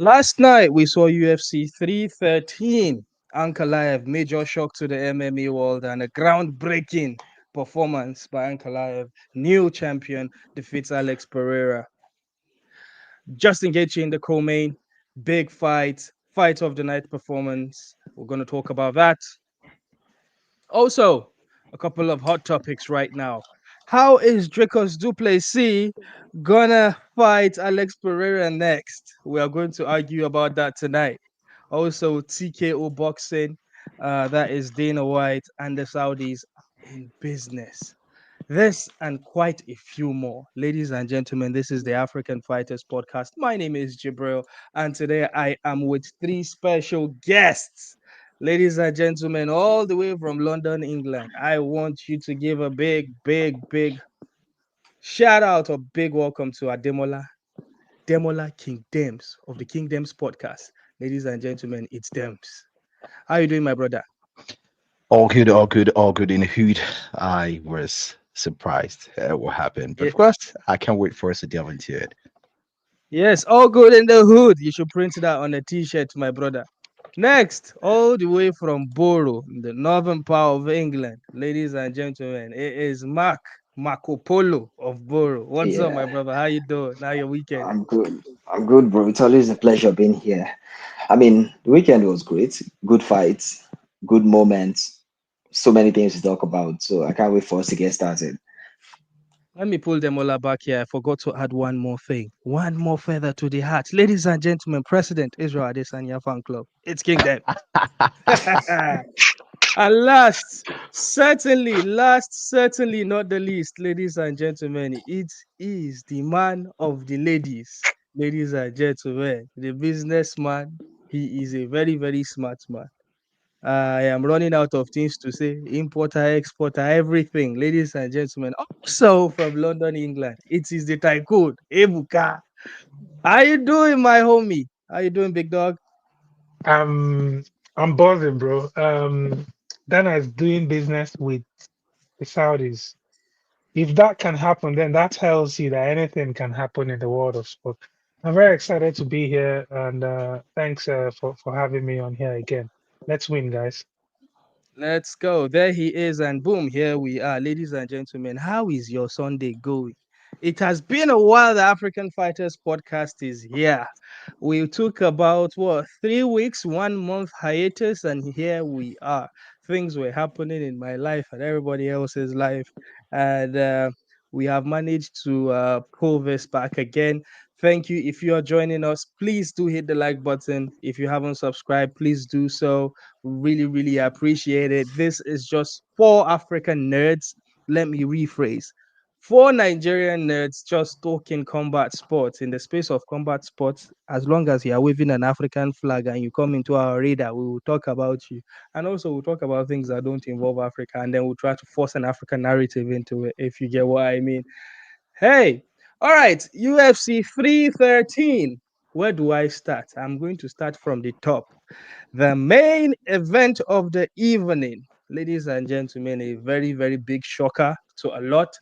Last night we saw UFC 313. Ankalaev, major shock to the MMA world and a groundbreaking performance by Ankalaev. New champion defeats Alex Pereira. Justin Gaethje in the co-main, big fight of the night performance. We're going to talk about that. Also, a couple of hot topics right now. How is Dricus Du Plessis gonna fight Alex Pereira next? We are going to argue about that tonight. Also, TKO boxing, that is Dana White and the Saudis in business. This and quite a few more. Ladies and gentlemen, this is the African Fighters Podcast. My name is Jibril, and today I am with three special guests. Ladies and gentlemen, all the way from London, England, I want you to give a big shout out or big welcome to our Demola King Dems of the King Dems podcast. Ladies and gentlemen, it's Dems. How you doing, my brother? All good, all good, all good in the hood. I was surprised at what happened, but of course, I can't wait for us to delve into it. Yes, all good in the hood. You should print that on a t-shirt, my brother. Next, all the way from Borough, the northern part of England, ladies and gentlemen, it is Marco Polo of Borough. What's up, my Yeah, brother? How you doing? How your weekend? I'm good. I'm good, bro. It's always a pleasure being here. I mean, the weekend was great. Good fights, good moments, so many things to talk about. So I can't wait for us to get started. Let me pull them all back here. I forgot to add one more thing. One more feather to the hat. Ladies and gentlemen, President Israel Adesanya fan club. It's King Dev. And certainly not the least, ladies and gentlemen, it is the man of the ladies. Ladies and gentlemen, the businessman. He is a very smart man. I am running out of things to say. Importer, exporter, everything. Ladies and gentlemen, also from London, England, it is the tycoon, Ebuka. How you doing, my homie? How you doing, big dog? Um, I'm buzzing, bro. Dana is doing business with the Saudis. If that can happen, then that tells you that anything can happen in the world of sport. I'm very excited to be here, and thanks for having me on here again. Let's win, guys. Let's go. There he is, and boom, here we are. Ladies and gentlemen, how is your Sunday going? It has been a while. The African Fighters podcast is here. We took about 3 weeks, 1 month hiatus, and here we are. Things were happening in my life and everybody else's life, and we have managed to pull this back again. Thank you. If you are joining us, please do hit the like button. If you haven't subscribed, please do so. Really appreciate it. This is just for African nerds. Let me rephrase. For Nigerian nerds just talking combat sports in the space of combat sports, as long as you are waving an African flag and you come into our radar, we will talk about you. And also we'll talk about things that don't involve Africa, and then we'll try to force an African narrative into it, if you get what I mean. Hey, all right, UFC 313. Where do I start? I'm going to start from the top. The main event of the evening, ladies and gentlemen, a very big shocker to a lot.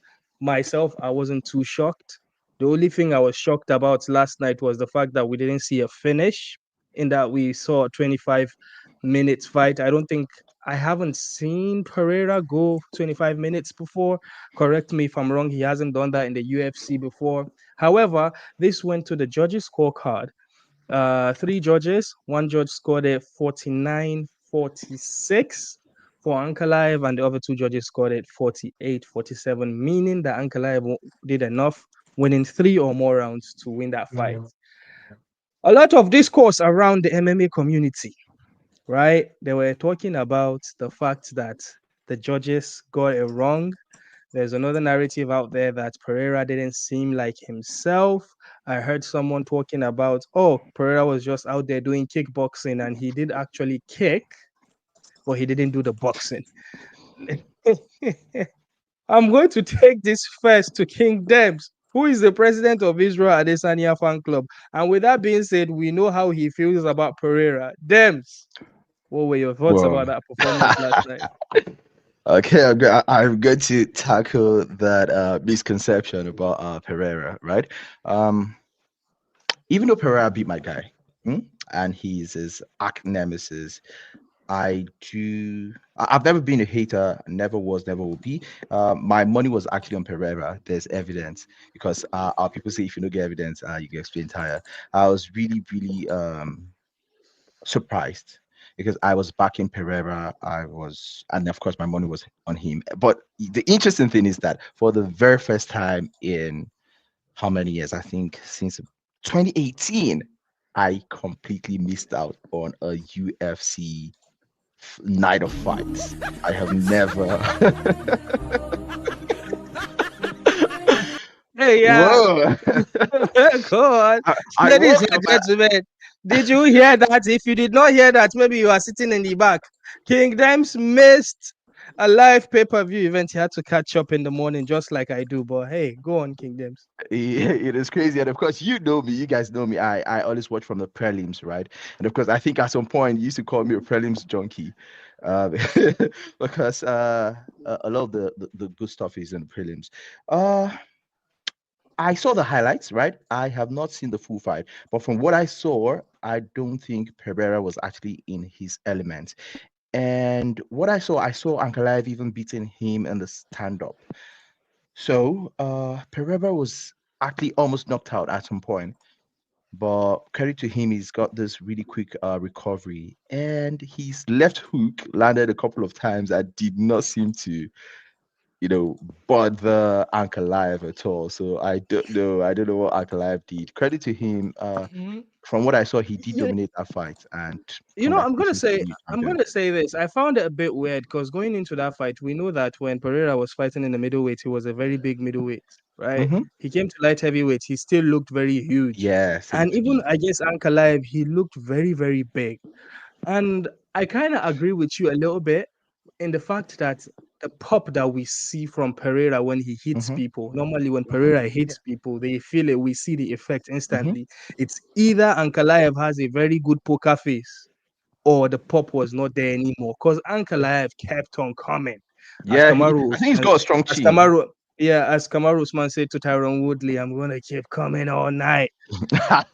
Myself, I wasn't too shocked. The only thing I was shocked about last night was the fact that we didn't see a finish, in that we saw a 25 minutes fight. I haven't seen Pereira go 25 minutes before. Correct me if I'm wrong. He hasn't done that in the UFC before. However, this went to the judges' scorecard. Three judges. One judge scored a 49-46 for Ankalaev, and the other two judges scored it 48-47, meaning that Ankalaev did enough, winning 3 or more rounds to win that fight. A lot of discourse around the MMA community, right? They were talking about the fact that the judges got it wrong. There's another narrative out there that Pereira didn't seem like himself. I heard someone talking about, Pereira was just out there doing kickboxing and he did actually kick, but he didn't do the boxing. I'm going to take this first to King Debs, who is the president of Israel Adesanya fan club. And with that being said, we know how he feels about Pereira. Debs, what were your thoughts Well, about that performance last night? okay, I'm going to tackle that misconception about Pereira, right? Even though Pereira beat my guy, and he's his arch nemesis. I've never been a hater, never was, never will be. My money was actually on Pereira. There's evidence because our people say if you don't get evidence, you get explain tire. I was really, really surprised because I was backing Pereira. And of course, my money was on him. But the interesting thing is that for the very first time in how many years? I think since 2018, I completely missed out on a UFC night of fights. I have never. Hey, yeah. Whoa! Go on. I Ladies woke and up. gentlemen, did you hear that? If you did not hear that, maybe you are sitting in the back. King Dimes missed a live pay-per-view event. He had to catch up in the morning, just like I do. But hey, go on, King Dimes. Yeah, it is crazy, and of course, you know me. You guys know me. I always watch from the prelims, right? And of course, I think at some point you used to call me a prelims junkie, um, because a lot of the good stuff is in the prelims. Uh, I saw the highlights, right? I have not seen the full fight, but from what I saw, I don't think Pereira was actually in his element. And what I saw Ankalaev even beating him in the stand up. So Pereira was actually almost knocked out at some point. But credit to him, he's got this really quick recovery. And his left hook landed a couple of times. I did not seem to bother Ankalaev at all. So I don't know. I don't know what Ankalaev did. Credit to him. Mhm. From what I saw, he did Yeah, dominate that fight. And I'm gonna congratulations to say the new I'm champion. gonna say this. I found it a bit weird because going into that fight, we know that when Pereira was fighting in the middleweight, he was a very big middleweight, right? Mm-hmm. He came to light heavyweight, he still looked very huge. Yes, he And looked even big. I guess Ankalaev, he looked very, very big. And I kind of agree with you a little bit in the fact that the pop that we see from Pereira when he hits Mm-hmm. people, normally when Mm-hmm. Pereira hits people, they feel it. We see the effect Mm-hmm. instantly. It's either Ankalaev has a very good poker face or the pop was not there anymore because Ankalaev kept on coming. As Yeah, Kamaru I think he's Usman, got a strong as chin. Kamaru, yeah, as Kamaru Usman said to Tyron Woodley, I'm gonna keep coming all night.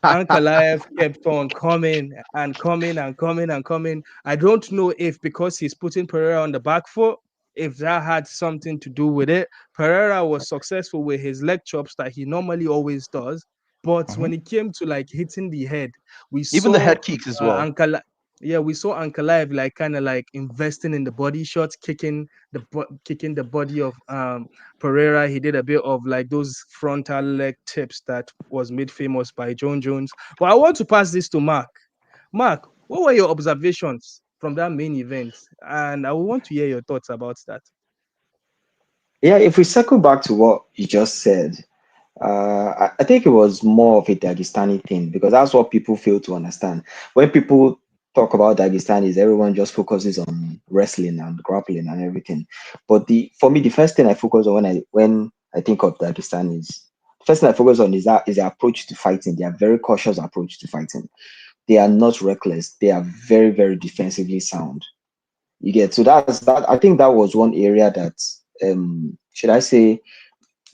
Ankalaev kept on coming and coming and coming and coming. I don't know if because he's putting Pereira on the back foot, if that had something to do with it. Pereira was successful with his leg chops that he normally always does. But Mhm. when it came to like hitting the head, we Even the saw head kicks as well. we saw Ankalaev like kind of like investing in the body shots, kicking the body of Pereira. He did a bit of like those frontal leg tips that was made famous by John Jones. But I want to pass this to Mark. Mark, what were your observations from that main event? And I want to hear your thoughts about that. Yeah, if we circle back to what you just said, I think it was more of a Dagestani thing because that's what people fail to understand. When people talk about Dagestanis, everyone just focuses on wrestling and grappling and everything. But the for me, the first thing I focus on when I think of Dagestan is first thing I focus on is their approach to fighting. They are very cautious approach to fighting. They are not reckless. They are very, very defensively sound. You get so that's that. I think that was one area that should I say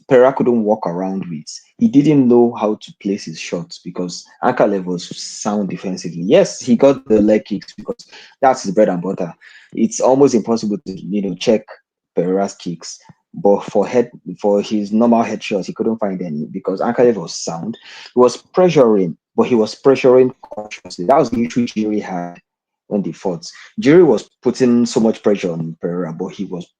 Pereira couldn't walk around with. He didn't know how to place his shots because Ankalaev was sound defensively. Yes, he got the leg kicks because that's his bread and butter. It's almost impossible to check Pereira's kicks. But for his normal headshots, he couldn't find any because Ankalaev was sound. He was pressuring, but he was pressuring cautiously. That was the issue Jiri had when they fought. Jiri was putting so much pressure on Pereira, but he was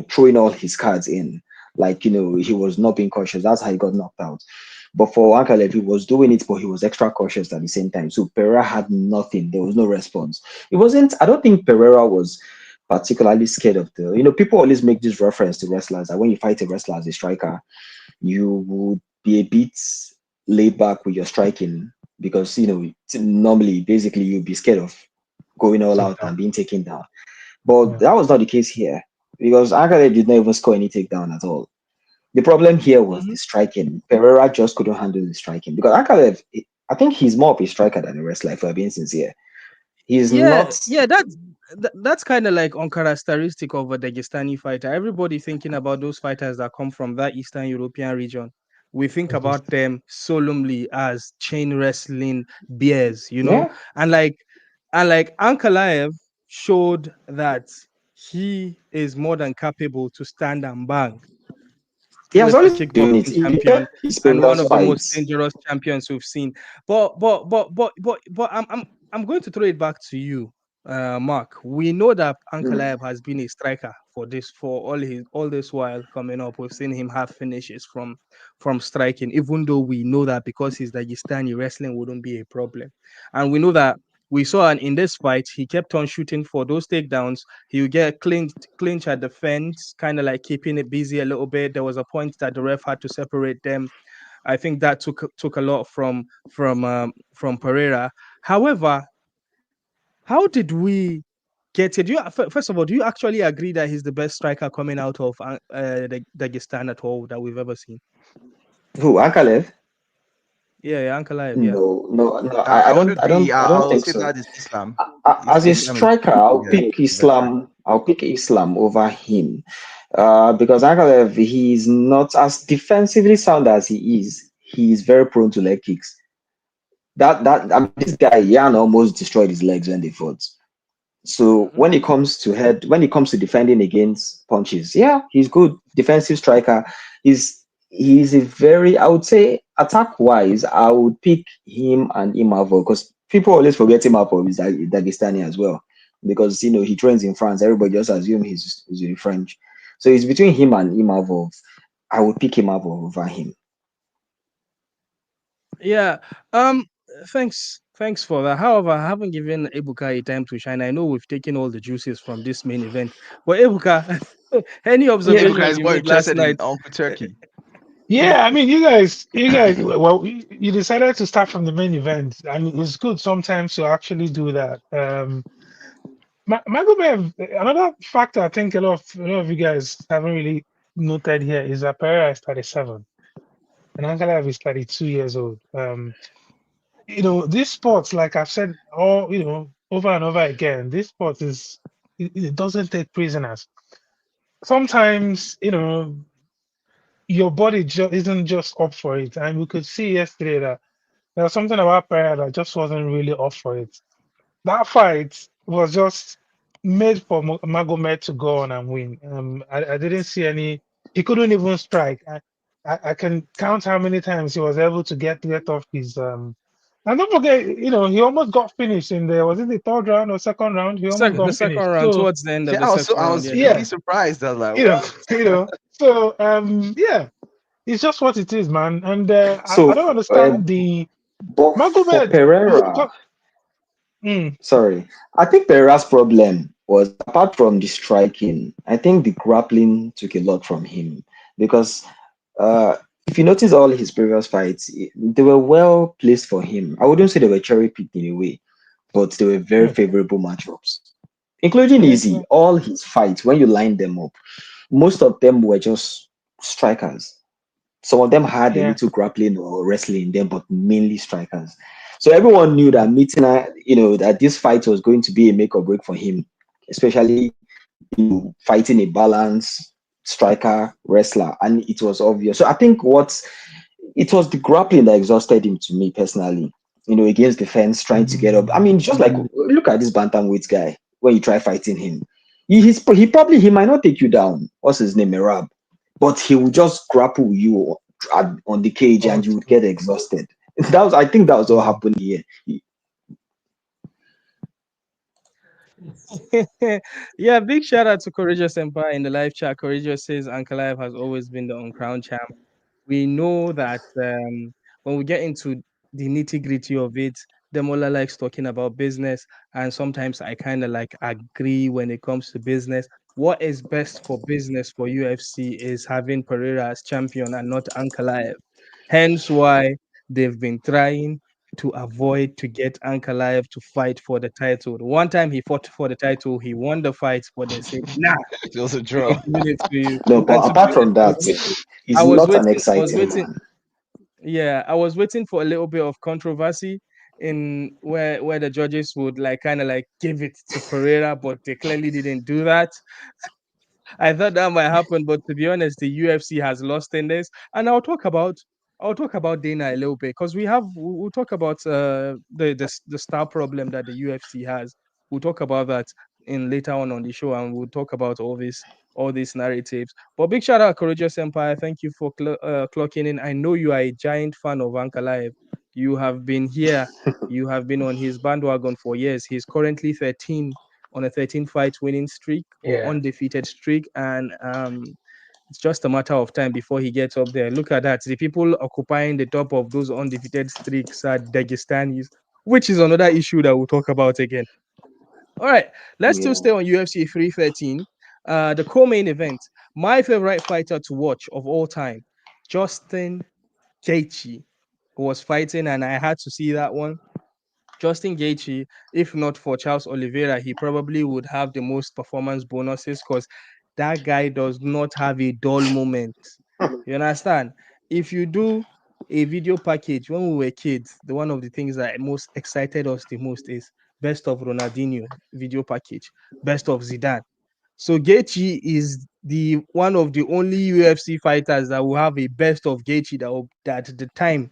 throwing all his cards in like he was not being cautious. That's how he got knocked out. But for Ankalaev, he was doing it, but he was extra cautious at the same time. So Pereira had nothing. There was no response. It wasn't. I don't think Pereira was particularly scared of the. People always make this reference to wrestlers that when you fight a wrestler as a striker, you would be a bit laid back with your striking because normally basically you'd be scared of going all Take out down. and being taken down. But Yeah. that was not the case here because Ankalaev did not even score any takedown at all. The problem here was the Mhm. striking. Pereira just couldn't handle the striking because Ankalaev, I think he's more of a striker than a wrestler, if we're being sincere. He's Yeah, not. yeah, that's kind of like uncharacteristic of a Dagestani fighter. Everybody thinking about those fighters that come from that Eastern European region. we think Obviously. about them solemnly as chain wrestling bears, Yeah. and like Ankalaev showed that he is more than capable to stand and bang. He He has was the always been doing it. kickboxing If you champion check his and one previous of the most fights, dangerous champions we've seen. But I'm going to throw it back to you, Mark. We know that mm, Ankalaev has been a striker for all this while coming up. We've seen him have finishes from striking, even though we know that because he's Dagestani, wrestling wouldn't be a problem. And we know that we saw in this fight, he kept on shooting for those takedowns. He would get clinch at the fence, kind of like keeping it busy a little bit. There was a point that the ref had to separate them. I think that took a lot from Pereira. However, how did we get it? First of all, do you actually agree that he's the best striker coming out of Dagestan at all that we've ever seen? who Ankalev? Yeah, Ankalaev, yeah. No, no, no. I would I agree. don't, I I don't will think say so. that is Islam. As a Islam is striker, yeah, the best striker. I'll pick Islam over him, because Ankalev, he's not as defensively sound as he is. He is very prone to leg kicks. That I mean, this guy Jan almost destroyed his legs when they fought. So Mhm. when it comes to defending against punches, yeah, he's good defensive striker. He's a very, I would say, attack wise, I would pick him and Imavo because people always forget Imavo is Dagestani as well because he trains in France. Everybody just assume he's in French. So it's between him and Imavo. I would pick Imavo over him. Yeah. Um. Thanks for that. However, I haven't given Ebuka a time to shine. I know we've taken all the juices from this main event, but Ebuka, any Yeah, Ebuka observations is you more made last interested in night? Uncle Turkey. yeah. I mean, you guys. Well, you decided to start from the main event, and it's good sometimes to actually do that. Magomed, another factor I think a lot of you guys haven't really noted here is that Pereira is 37 and Ankalaev is 32 years old. This sport, like I've said over and over again, this sport it doesn't take prisoners. Sometimes, your body isn't just up for it. And we could see yesterday that there was something about Pereira that just wasn't really up for it. That fight was just made for Magomed to go on and win. I didn't see any. He couldn't even strike. I can count how many times he was able to get off his. And don't forget, he almost got finished in the was it the third round or second round? He almost The got second finished. round, So towards the end of Yeah, the second I round, was yeah, he really yeah, was. surprised. I was like, you know, what? So yeah, it's just what it is, man. And I So, don't understand the but for Magomed. Pereira, Mm, sorry, I think Pereira's problem was apart from the striking. I think the grappling took a lot from him because if you notice all his previous fights, they were well placed for him. I wouldn't say they were cherry picked in a way, but they were very mm, favorable matchups, including yeah, Easy. All his fights, when you line them up, most of them were just strikers. Some of them had a yeah. little grappling or wrestling in them, but mainly strikers. So everyone knew that that this fight was going to be a make or break for him, especially fighting a balance striker wrestler, and it was obvious. So I think what it was the grappling that exhausted him to me personally. Against the fence, trying to get up. I mean, just like look at this bantamweight guy when you try fighting him. He might not take you down. What's his name, Merab? But he will just grapple you on the cage, Oh, and you would get exhausted. I think that was what mm. happened here. Yeah, big shout out to Courageous Empire in the live chat. Courageous says Ankalaev has always been the uncrowned champ. We know that when we get into the nitty gritty of it, Demola likes talking about business, and sometimes I kind of like agree when it comes to business. What is best for business for UFC is having Pereira as champion and not Ankalaev. Hence why they've been trying to avoid to get Ankalaev to fight for the title. The one time he fought for the title, he won the fight, but they said, "Nah, It was a we're draw. not giving it to you." No, And but to be apart honest, from that, I he's was not an waiting. I was exciting waiting. man. Yeah, I was waiting for a little bit of controversy in where the judges would like kind of like give it to Pereira, but they clearly didn't do that. I thought that might happen, but to be honest, the UFC has lost in this, and I'll talk about I'll talk about Dana a little bit because we'll talk about the star problem that the UFC has. We'll talk about that in later on the show, and we'll talk about all these narratives. But big shout out Courageous Empire. Thank you for clocking in. I know you are a giant fan of Ankalaev. You have been here. You have been on his bandwagon for years. He's currently 13 on a 13 fight winning streak or Yeah. undefeated streak, and it's just a matter of time before he gets up there. Look at that. The people occupying the top of those undefeated streaks are Dagestanis, which is another issue that we'll talk about again. All right, let's still Yeah. stay on UFC 313. The co-main event. My favorite fighter to watch of all time, Justin Gaethje, was fighting, and I had to see that one. Justin Gaethje, if not for Charles Oliveira, he probably would have the most performance bonuses because that guy does not have a dull moment. You understand? If you do a video package when we were kids, the one of the things that most excited us the most is best of Ronaldinho video package, best of Zidane. So Gaethje is the one of the only UFC fighters that will have a best of Gaethje that at the time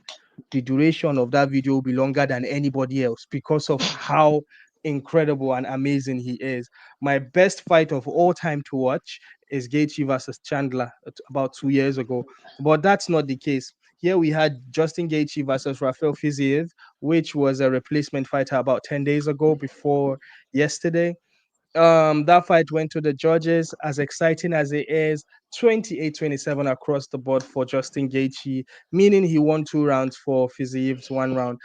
the duration of that video will be longer than anybody else because of how incredible and amazing he is. My best fight of all time to watch is Gaethje versus Chandler about 2 years ago, but that's not the case. Here we had Justin Gaethje versus Rafael Fiziev, which was a replacement fighter about 10 days ago before yesterday. That fight went to the judges. As exciting as it is, 28-27 across the board for Justin Gaethje, meaning he won 2 rounds for Fiziev's 1 round.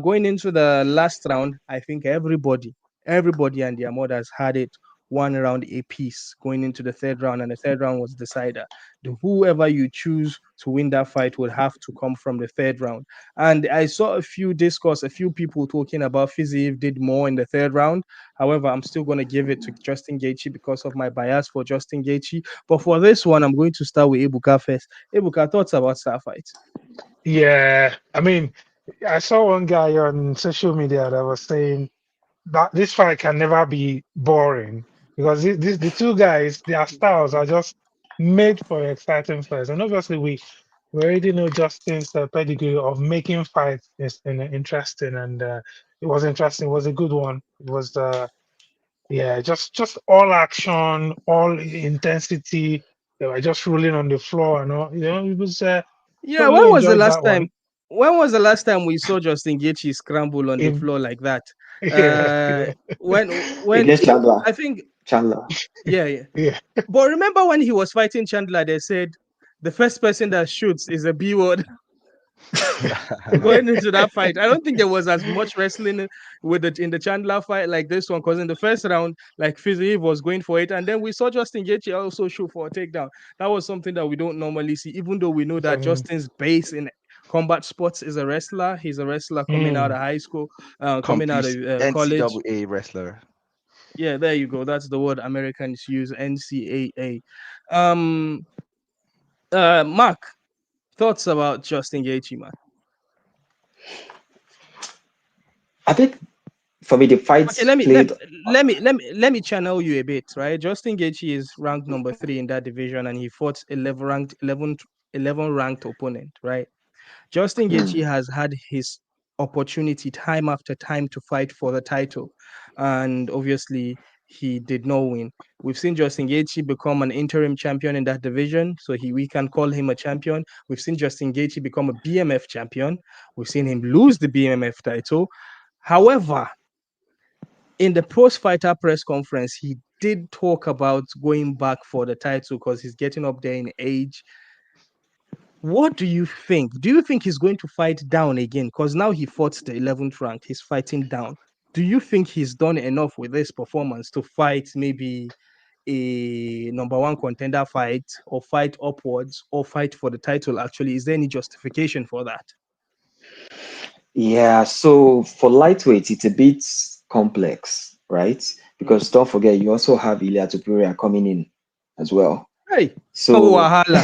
Going into the last round, I think everybody and their mothers had it 1 round apiece going into the third round, and the third round was decider. Whoever you choose to win that fight would have to come from the third round. And I saw a few people talking about Fiziev did more in the third round. However, I'm still going to give it to Justin Gaethje because of my bias for Justin Gaethje. But for this one, I'm going to start with Ebuka first. Ebuka, thoughts about that fight? Yeah. I mean, I saw one guy on social media that was saying that this fight can never be boring because the two guys, their styles are just made for exciting fights. And obviously, we already know Justin's pedigree of making fights is interesting, and it was interesting. It was a good one. It was yeah, just all action, all intensity. They were just rolling on the floor, and all. It was Yeah, totally enjoyed that one. when was the last time we saw Justin Gaethje scramble on the If floor like that? yeah, Uh, yeah, when Against Chandler. I think Chandler. yeah. yeah. But remember when he was fighting Chandler, they said the first person that shoots is a B word. Going into that fight. I don't think there was as much wrestling with it in the Chandler fight like this one, because in the first round, like Fiziev was going for it, and then we saw Justin Gaethje also shoot for a takedown. That was something that we don't normally see, even though we know that So, Justin's base in combat sports is a wrestler. He's a wrestler coming out of high school, coming out Complete of college. NCAA wrestler. Yeah, there you go. That's the word Americans use, NCAA. Um, Mark, thoughts about Justin Gaethje, man? I think for me the Okay, fights let me let, played. let me let me let me channel you a bit, right? Justin Gaethje is ranked number 3 in that division, and he fought 11 ranked opponent, right? Justin Gaethje Mm, has had his opportunity time after time to fight for the title, and obviously he did not win. We've seen Justin Gaethje become an interim champion in that division, so we can call him a champion. We've seen Justin Gaethje become a BMF champion. We've seen him lose the BMF title. However, in the post-fighter press conference, he did talk about going back for the title because he's getting up there in age. What do you think? Do you think he's going to fight down again? Because now he fought the 11th rank, he's fighting down. Do you think he's done enough with this performance to fight maybe a number one contender fight, or fight upwards, or fight for the title? Actually, is there any justification for that? yeah, so for lightweight, it's a bit complex, right? Because don't forget, you also have Ilya Tupuria coming in as well. Hey, So, Wahala.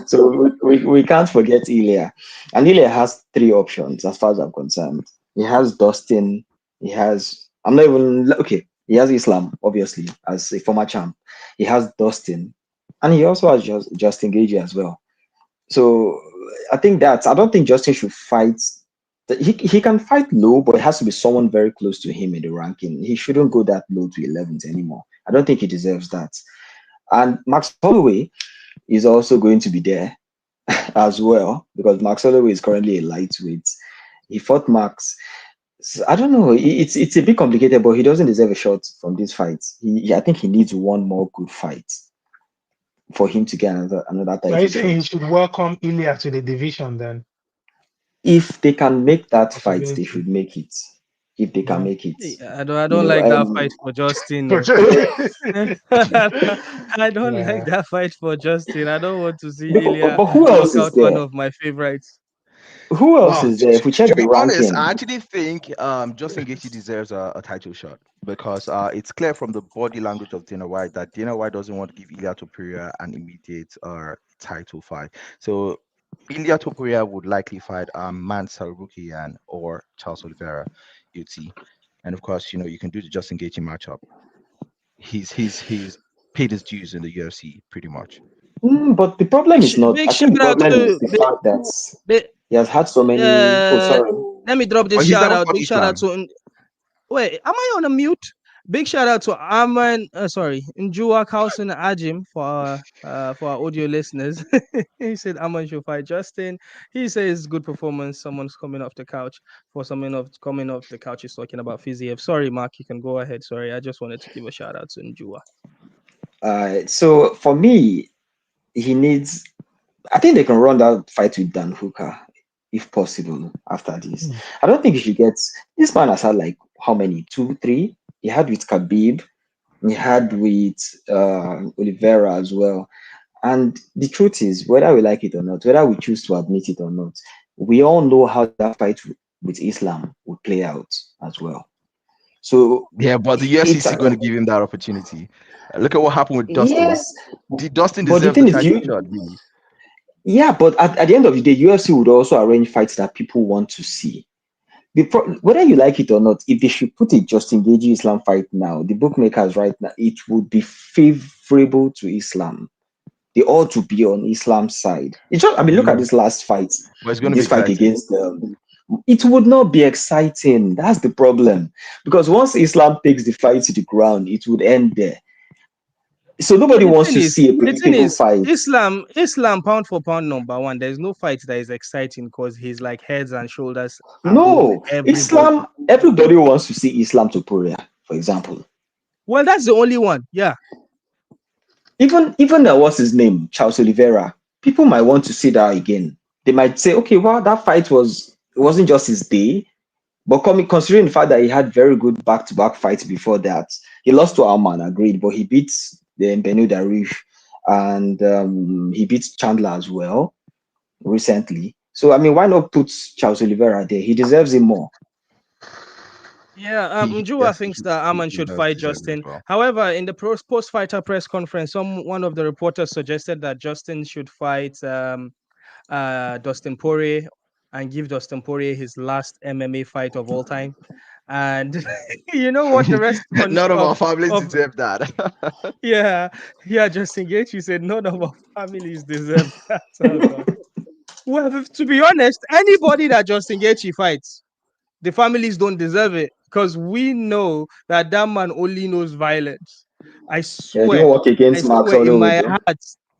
so we can't forget Ilya. And Ilya has 3 options as far as I'm concerned. He has Dustin, he has, I'm not even, okay, he has Islam, obviously, as a former champ. He has Dustin, and he also has Justin Gaethje as well. So I think that I don't think Justin should fight. He can fight low, but it has to be someone very close to him in the ranking. He shouldn't go that low to 11th anymore. I don't think he deserves that. And Max Holloway is also going to be there as well because Max Holloway is currently a lightweight. He fought Max. So, I don't know. It's a bit complicated, but he doesn't deserve a shot from this fight. I think he needs one more good fight for him to get another So are title you saying he shot. should welcome Ilya to the division then? If they can make that fight, they Possibility. should make it. If they can Yeah. make it, I don't like that fight for Justin. No. I don't like Yeah. that fight for Justin. I don't want to see but, Ilya but who knock else is out one there? of my favorites. Who else Well, is there? If we check to the be honest, ranking, I actually think Justin Gaethje deserves a title shot because it's clear from the body language of Dana White that Dana White doesn't want to give Ilia Topuria an immediate title fight. So Ilia Topuria would likely fight Man Sarukian or Charles Oliveira, UT. And of course, you can do the Justin Gaethje matchup. He's paid his dues in the UFC pretty much. but the problem is not. Big I think the shout out problem is to the fact that big, he has had so many. Oh, sorry. let me drop But this he's shout never out. fought Big shout out Islam. to wait, am I on a mute? Big shout out to Aman, Njua Carlson Ajim for our audio listeners. He said Aman should fight Justin. He says good performance. Someone's coming off the couch. For someone of coming off the couch is talking about Fiziev. Sorry, Mark, you can go ahead. Sorry, I just wanted to give a shout out to Njua. So for me, he needs. I think they can run that fight with Dan Hooker if possible after this. Hmm. I don't think he should get. This man has had like how many? Two, three. He had with Khabib. He had with Oliveira as well. And the truth is, whether we like it or not, whether we choose to admit it or not, we all know how that fight with Islam would play out as well. So Yeah, but the UFC it's is going to give him that opportunity. Look at what happened with Dustin. yes, Dustin but the deserves the thing is, title shot, really. yeah, but at the end of the day, UFC would also arrange fights that people want to see. Whether you like it or not, if they should put a Justin Gaethje Islam fight now, the bookmakers right now, it would be favorable to Islam. They ought to be on Islam's side. It's just, I mean, look at Yeah, this last fight, but it's going to be this fight exciting. against it would not be exciting. That's the problem. Because once Islam takes the fight to the ground, it would end there. So No, nobody wants to see a predictable fight. Islam pound for pound number one. There's no fight that is exciting because he's like heads and shoulders above No, everybody. Islam, everybody wants to see Islam to Korea, for example. Well, that's the only one. Yeah. Even what's his name, Charles Oliveira. People might want to see that again. They might say, okay, well, that fight it wasn't just his day, but considering the fact that he had very good back-to-back fights before that, he lost to Alman, agreed, but he beat the Benu Darif and he beat Chandler as well recently. So I mean, why not put Charles Oliveira there? He deserves it more. Yeah, Njua Yes, thinks that Aman he should does fight deserve it as Justin. well. However, in the post-fighter press conference, one of the reporters suggested that Justin should fight Dustin Poirier and give Dustin Poirier his last MMA fight of all time. And you know what the response None of our families of deserve that. yeah, Justin Gaethje said none of our families deserve that. Oh God. Well, to be honest, anybody that Justin Gaethje fights, the families don't deserve it because we know that man only knows violence. I Yeah, swear, don't work I against Max swear, Holloway, though.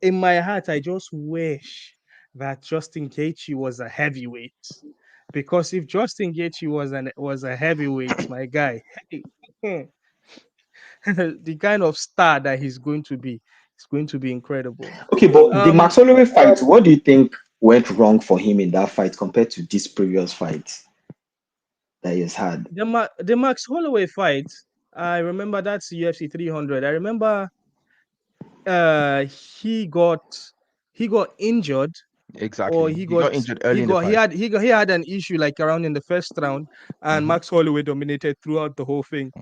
in my heart, I just wish that Justin Gaethje was a heavyweight. Because if Justin Gaethje was a heavyweight, my guy, hey, the kind of star that he's going to be, it's going to be incredible. Okay, but the Um, Max Holloway fight, what do you think went wrong for him in that fight compared to this previous fight that he's had? the Max Holloway fight, I remember that's UFC 300. I remember uh he got injured, or Exactly. He got injured early in the fight. he had an issue like around in the first round, and Mhm. Max Holloway dominated throughout the whole thing.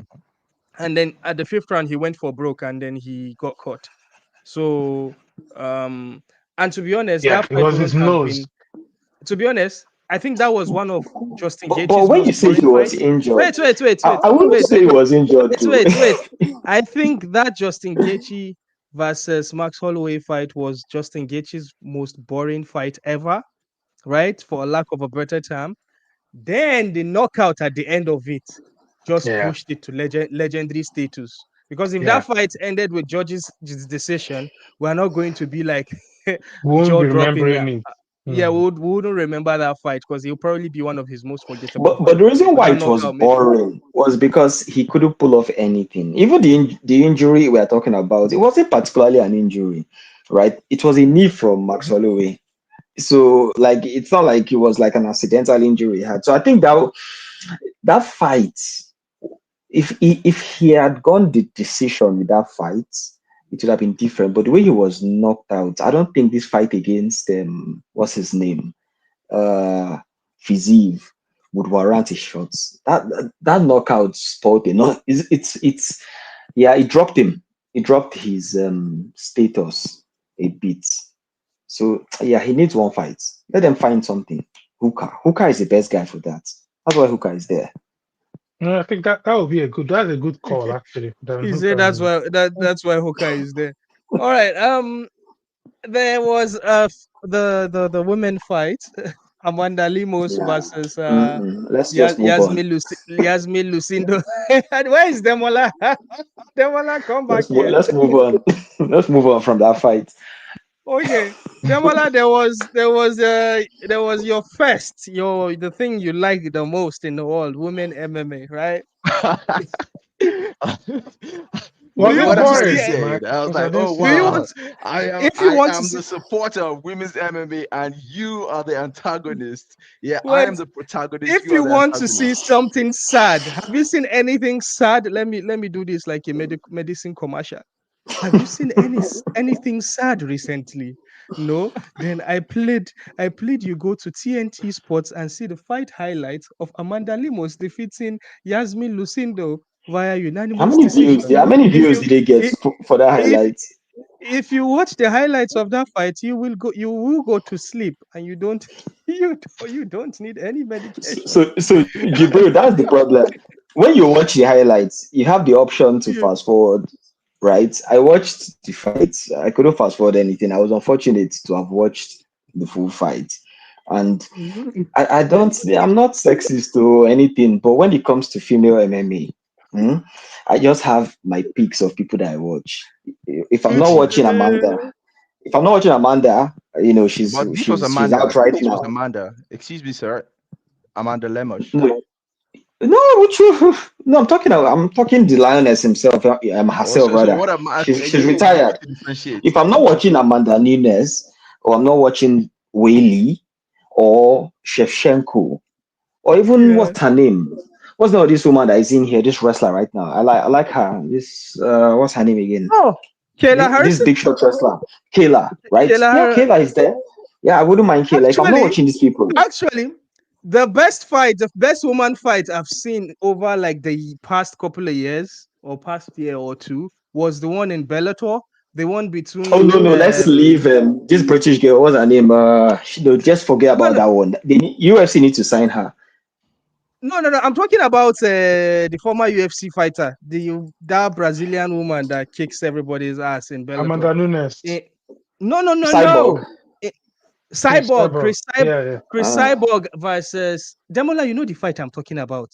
And then at the fifth round he went for broke and then he got caught. So and to be honest, Yeah, that it fight was his wouldn't have nose. been, to be honest, I think that was one of Justin But Gaethje's when you most say he boring was fights. injured, Wait, wait, wait, wait, I wouldn't wait, say he was injured wait, too. wait, wait. I think that Justin Gaethje versus Max Holloway fight was Justin Gaethje's most boring fight ever, right? For a lack of a better term. Then the knockout at the end of it just Yeah, pushed it to legendary status. Because if yeah. that fight ended with George's decision, we're not going to be like Won't jaw be dropping. Yeah, remembering it. yeah, Mm. we wouldn't remember that fight because it'll probably be one of his most forgettable But the fights. reason But why that it was knockout made it. boring was because he couldn't pull off anything. Even the injury we are talking about, it wasn't particularly an injury, right? It was a knee from Max Mhm. Holloway. So like it's not like it was like an accidental injury he had. So I think that fight, if he had gone the decision with that fight, it would have been different. But the way he was knocked out, I don't think this fight against what's his name? Uh Fiziev would warrant his shots. That knockout spot, it's yeah, it dropped him. It dropped his status a bit. So yeah, he needs one fight. Let them find something. Hooker is the best guy for that. That's why Hooker is there. No, I think that would be that's a good call Okay. actually. Darren He said Hooker that's and why that's why Hooker is there. All right. There was the women fight, Amanda Lemos Yeah. versus Let's just move on. Iasmin Lucindo. And where is Demola? Demola, come back here. Let's move on. Let's move on from that fight. Okay. Demola, there was your first, the thing you like the most in the world, women MMA, right? Do was you it What am want to I see boring, it? saying? Max? I was Because I like, didn't oh Do see it you wow, want boring. if you I want to am see the supporter of women's MMA and you are the antagonist. Yeah, I am what the protagonist, if you are you the want to see antagonist. something sad? Have you seen anything sad? Let me do this like a medicine commercial. Have you seen anything sad recently? No? Then I plead you go to TNT Sports and see the fight highlights of Amanda Lemos defeating Yasmin Lucindo via unanimous decision. How many If views you did they get i- for that if highlight? if you watch the highlights of that fight, you will go to sleep and you don't need any medication. So Jibril, that's the problem. When you watch the highlights, you have the option to Yeah. fast forward, right? I watched the fight. I couldn't fast forward anything. I was unfortunate to have watched the full fight. And Mhm. I don't, I'm not sexist or anything, but when it comes to female MMA, hmm, I just have my picks of people that I watch. If I'm not Which watching Amanda, if I'm not watching Amanda, she's But this was she's out Amanda. right This was now. Amanda. Excuse me, sir. Amanda Lemos. No, no, which no, I'm talking the lioness himself, herself So rather. what am I She's again? You have retired. to differentiate. If I'm not watching Amanda Nunes or I'm not watching Whaley or Shevchenko or even yeah. what's her name? What's now this woman that is in here, this wrestler right now? I like her. This what's her name again? Oh, Kayla This Harrison. big shot wrestler, Kayla, right? Kayla Yeah, Har- Kayla is there. Yeah, I wouldn't mind Kayla if I'm not actually, watching these people. actually, the best woman fight I've seen over like the past couple of years or past year or two was the one in Bellator, the one Oh between no, let's leave this British girl. What's her name? Just forget no about no that one. The UFC need to sign her. no, I'm talking about the former UFC fighter, that Brazilian woman that kicks everybody's ass in Bellator. Amanda Nunes. Eh, no. Cyborg. Eh, Chris Cyborg, Cyborg. Yeah, yeah. Chris Uh, Cyborg versus Demola. You know the fight I'm talking about,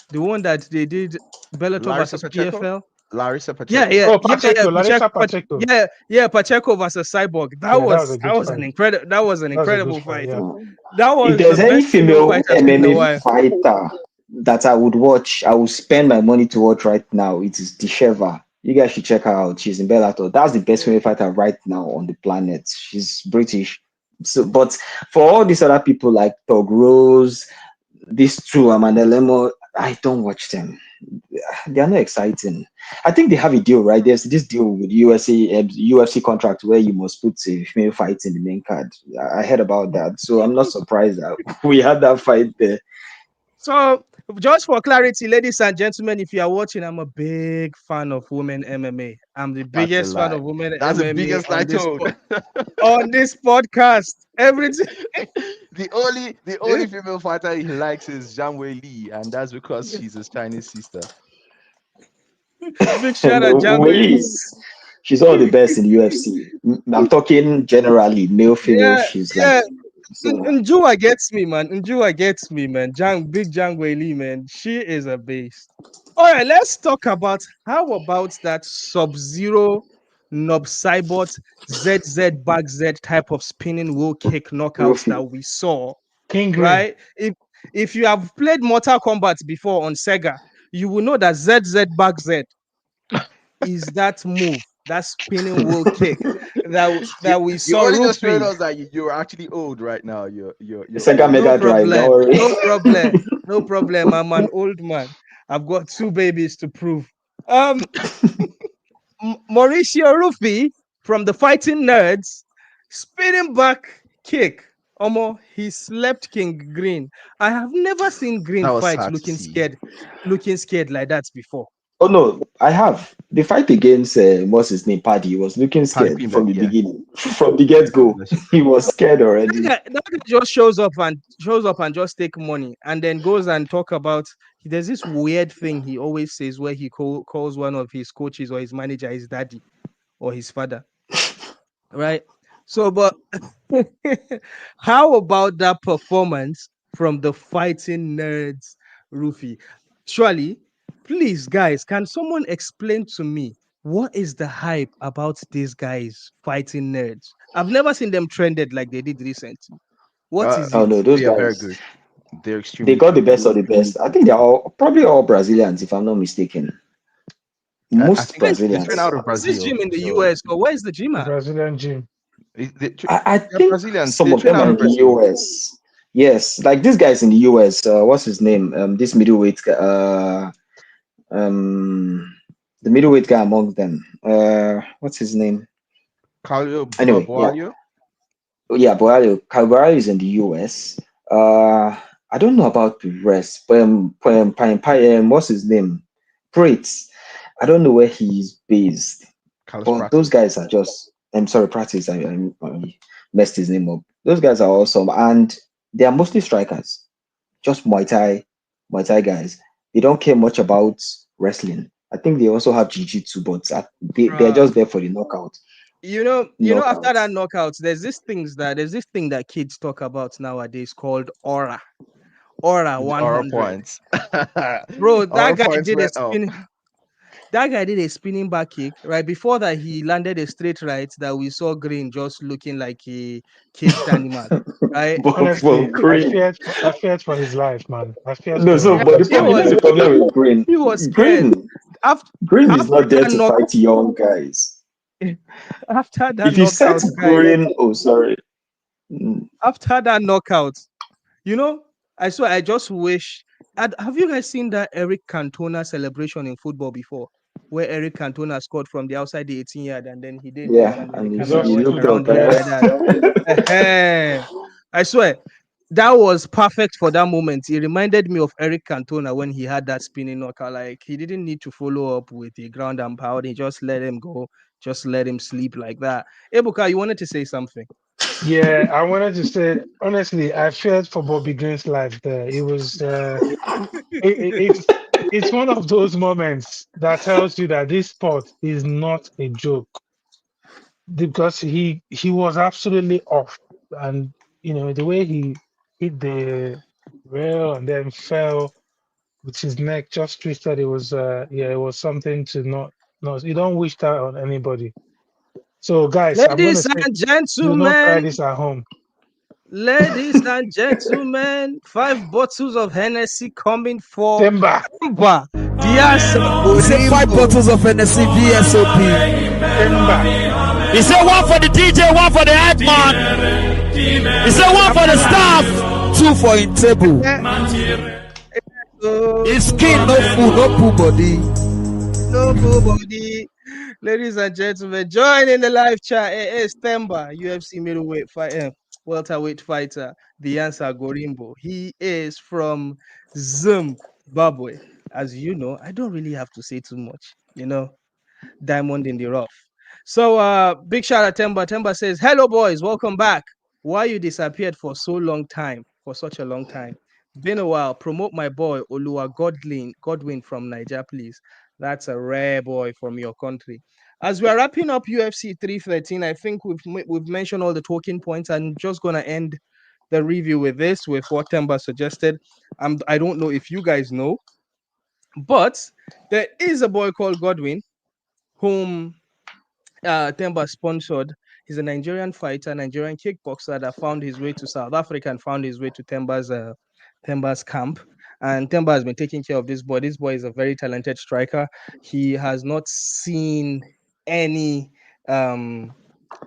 the one that they did Bellator Larissa versus Pacheco. PFL. Larissa Yeah, Pacheco. yeah, Oh, yeah, yeah. Pacheco, Larissa Pacheco. Yeah, Pacheco versus Cyborg. That Yeah, that was was a that good was an fight. incredible That was a good fight. fight. Yeah. That if was the there's any best female female fight I've seen in a MMA while. fighter that I would watch, I would spend my money to watch right now. It is Disheva. You guys should check her out. She's in Bellator. That's the best female fighter right now on the planet. She's British. So, but for all these other people like Tog Rose, these two, Amanda Lemo, I don't watch them. They are not exciting. I think they have a deal, right? There's this deal with UFC contract where you must put a female fight in the main card. I heard about that, so I'm not surprised that we had that fight there. So, just for clarity, ladies and gentlemen, if you are watching, I'm a big fan of women MMA. I'm the That's a biggest fan lie. of women That's the MMA biggest lie told. on this podcast. Everything. The only female fighter he likes is Zhang Wei Li, and that's because she's his Chinese sister. Big shout out, No, John Whaley. She's one of the best in the UFC. I'm talking generally, male, female. Yeah, She's like yeah. so. Njua gets me, man. Njua gets me, man. Big Jang Wei, man. She is a beast. All right, let's talk about how about that Sub-Zero Nob Cybot ZZ Back Z type of spinning wheel kick knockouts Ruffy. that we saw, King Green. right? If you have played Mortal Kombat before on Sega, you will know that ZZ Back Z is that move, that spinning wheel kick that we You saw only just showed Ruffy. us that you're actually old right now. You're Sega old. No Mega Drive, don't problem. worry. No problem. No problem. I'm an old man. I've got 2 babies to prove. Um, Mauricio Ruffy from the Fighting Nerds, spinning back kick. Omo, he slept King Green. I have never seen Green That was fight sad to see. looking scared like that before. Oh no, I have. The fight against what's his name, Paddy, he was looking Paddy scared from Pimblett, the yeah. beginning. From the get-go. Bless you. He was scared already. That guy just shows up and just take money and then goes and talk about. There's this weird thing he always says where he calls one of his coaches or his manager his daddy or his father, right? So, but how about that performance from the Fighting Nerds, Ruffy? Surely, please, guys, can someone explain to me what is the hype about these guys Fighting Nerds? I've never seen them trended like they did recently. What is Oh it? no, those They are very guys, good. They're they extremely got the good. best of the best. I think they're all probably all Brazilians, if I'm not mistaken. I Most think they Where's train Brazilians. out of this gym Brazil, in the so US or where's the gym The at? Brazilian gym. I they're think Brazilians. some They of train them out are of in the Brazil. US. Yes, like this guy's in the US. What's his name? This middleweight guy. Um, the middleweight guy among them. What's his name? Calio Anyway, yeah, Boalio. yeah. Boalio is in the US. Uh, I don't know about the rest. But what's his name? Prates. I don't know where he's based. Carlos But those Prates. guys are just. I'm sorry, practice. I messed his name up. Those guys are awesome, and they are mostly strikers. Just Muay Thai guys. They don't care much about wrestling. I think they also have jiu-jitsu, but they're Bruh. just there for the knockout. After Knockouts. that knockout, there's this thing that kids talk about nowadays called aura The aura 100. points. Bro, Aura points went up. that guy did a spinning back kick right before that. He landed a straight right that we saw Green just looking like a caged animal, right? But Honestly, Green. I feared for his life, man. I feared No, for so him Yeah, but the he because problem, you know, was the problem with Green. he was scared. Green, After Green is after not there that to knock fight young guys. after that If you set knockout, guys, Green, oh sorry. Mm, after that knockout, you know, I swear I just wish. Have you guys seen that Eric Cantona celebration in football before? Where Eric Cantona scored from the outside the 18 yard and then he did this yeah, and then the and he camera just he went looked stood up. up. around him Yeah. like that. Ehen. I swear that was perfect for that moment. It reminded me of Eric Cantona when he had that spinning knockout. Like he didn't need to follow up with a ground and pound. He just let him go, just let him sleep like that. Ebuka, you wanted to say something? Yeah, I wanted to say honestly, I feared for Bobby Green's life there. It was it's one of those moments that tells you that this sport is not a joke because he was absolutely off, and the way he hit the rail and then fell with his neck just twisted. It was yeah, it was something to not you don't wish that on anybody. So guys, I'm gonna Ladies say and do not try gentlemen, this at home. ladies and gentlemen, 5 bottles of Hennessy coming for Temba, Temba. The answer He said 5 bottles of NSC VSOP. Temba. He said one for the DJ, one for the hype man. He said one for the staff, two for in table. His skin no food, no poo body. Nobody. Ladies and gentlemen, join in the live chat. It is Temba, UFC middleweight fighter, welterweight fighter. The answer Gorimbo. He is from Zimbabwe. As you know, I don't really have to say too much. Diamond in the rough. So big shout out Temba. Temba says, "Hello boys, welcome back. Why you disappeared for so long time? For such a long time. Been a while. Promote my boy Olua Godwin from Niger, please. That's a rare boy from your country. As we are wrapping up UFC 313, I think we've mentioned all the talking points. I'm just gonna end the review with this, with what Temba suggested. I don't know if you guys know, but there is a boy called Godwin whom Temba sponsored. He's a Nigerian fighter, Nigerian kickboxer that found his way to South Africa and found his way to Temba's camp. And Temba has been taking care of this boy. This boy is a very talented striker. He has not seen any um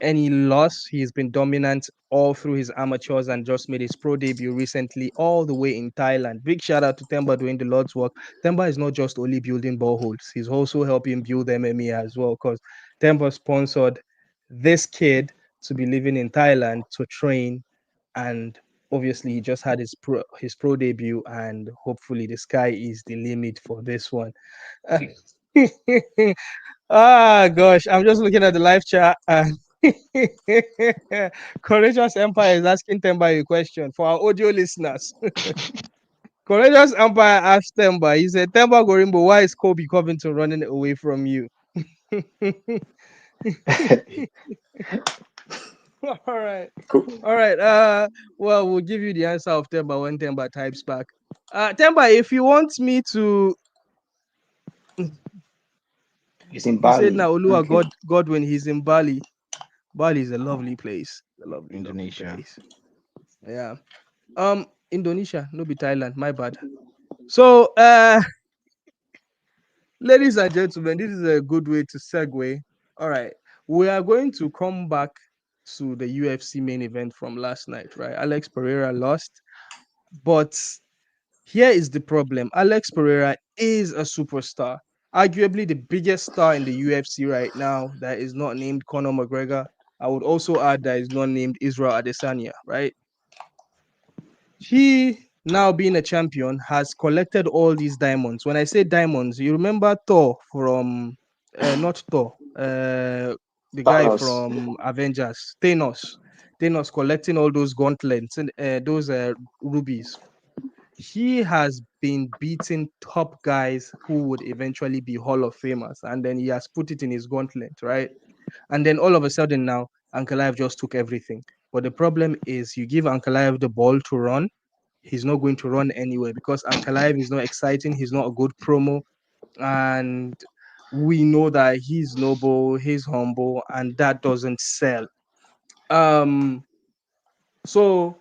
any loss. He's been dominant all through his amateurs and just made his pro debut recently, all the way in Thailand. Big shout out to Temba doing the Lord's work. Temba is not just only building boreholes, he's also helping build MMA as well, because Temba sponsored this kid to be living in Thailand to train, and obviously he just had his pro debut, and hopefully the sky is the limit for this one. Ah, gosh, I'm just looking at the live chat, and Courageous Empire is asking Temba a question for our audio listeners. Courageous Empire asked Temba, he said, Temba Gorimbo, why is Kobe Covington running away from you? All right. Cool. All right. Well, we'll give you the answer of Temba when Temba types back. Temba, if you want me to, He's in he said Bali. now Olua Okay. Godwin, he's in Bali. Bali is a lovely place. A lovely, lovely Indonesia. place. Yeah. Indonesia, no be Thailand, my bad. So ladies and gentlemen, this is a good way to segue. All right. We are going to come back to the UFC main event from last night, right? Alex Pereira lost, but here is the problem. Alex Pereira is a superstar, arguably the biggest star in the UFC right now that is not named Conor McGregor. I would also add that is not named Israel Adesanya, right? He, now being a champion, has collected all these diamonds. When I say diamonds, you remember Thor from, not Thor, the guy Thanos. from Avengers, Thanos. Thanos collecting all those gauntlets and those rubies. He has been beating top guys who would eventually be Hall of Famers, and then he has put it in his gauntlet, right? And then all of a sudden now, Ankalaev just took everything. But the problem is, you give Ankalaev the ball to run, he's not going to run anywhere, because Ankalaev is not exciting. He's not a good promo, and we know that he's noble, he's humble, and that doesn't sell. Um, so